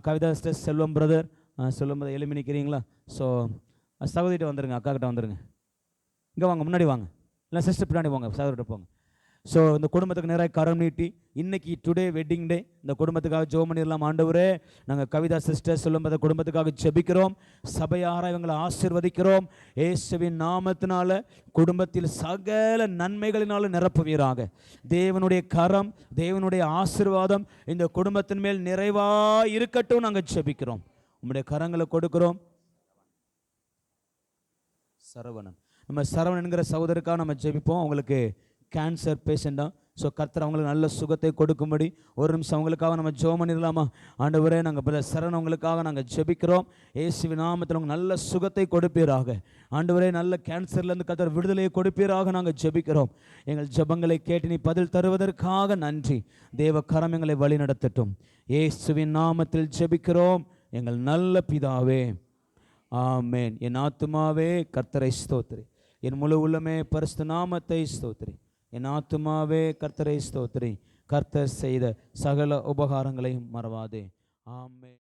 கவிதா சிஸ்டர், செல்வம் பிரதர் எழுப்பி நிற்கிறீங்களா? ஸோ சகோதரிட்ட வந்துருங்க, அக்கா கிட்ட வந்துருங்க. இங்கே வாங்க, முன்னாடி வாங்க. இல்லை சிஸ்டர் பின்னாடி வாங்க, சகோதரிட்ட போங்க. ஸோ இந்த குடும்பத்துக்கு நேராக கரம் நீட்டி, இன்னைக்கு டுடே வெட்டிங் டே, இந்த குடும்பத்துக்காக ஜெபம் பண்ணிடலாம். ஆண்டவரே, நாங்கள் கவிதா சிஸ்டர் சொல்லும்போது குடும்பத்துக்காக ஜெபிக்கிறோம். சபையார இவங்களை ஆசீர்வதிக்கிறோம். இயேசுவின் நாமத்தினால குடும்பத்தில் சகல நன்மைகளினாலும் நிரப்புவீராக. தேவனுடைய கரம், தேவனுடைய ஆசீர்வாதம் இந்த குடும்பத்தின் மேல் நிறைவாக இருக்கட்டும். நாங்கள் ஜெபிக்கிறோம். உங்களுடைய கரங்களை கொடுக்கிறோம். சரவணன், நம்ம சரவணன்கிற சகோதரருக்காக நம்ம ஜெபிப்போம். அவங்களுக்கு கேன்சர் பேஷண்ட்டாக. ஸோ கர்த்தர் அவங்களுக்கு நல்ல சுகத்தை கொடுக்கும்படி ஒரு நிமிஷம் அவங்களுக்காக நம்ம ஜெபம் பண்ணிடலாமா? ஆண்டவரே, நாங்கள் பிரதர் சரண் அவங்களுக்காக நாங்கள் ஜெபிக்கிறோம். இயேசுவின் நாமத்தில் அவங்க நல்ல சுகத்தை கொடுப்பீராக. ஆண்டவரே, நல்ல கேன்சர்லேருந்து கர்த்தர் விடுதலையை கொடுப்பீராக நாங்கள் ஜெபிக்கிறோம். எங்கள் ஜெபங்களை கேட்டு நீ பதில் தருவதற்காக நன்றி. தேவ கரம் எங்களை வழி நடத்தட்டும். இயேசுவின் நாமத்தில் ஜெபிக்கிறோம் எங்கள் நல்ல பிதாவே, ஆமேன். என் ஆத்துமாவே கர்த்தரை ஸ்தோத்திரி, என் முழு உள்ளமே பரிசுத்த நாமத்தை ஸ்தோத்திரி. என் ஆத்துமாவே கர்த்தரை ஸ்தோத்திரி, கர்த்தர் செய்த சகல உபகாரங்களையும் மறவாதே. ஆமென்.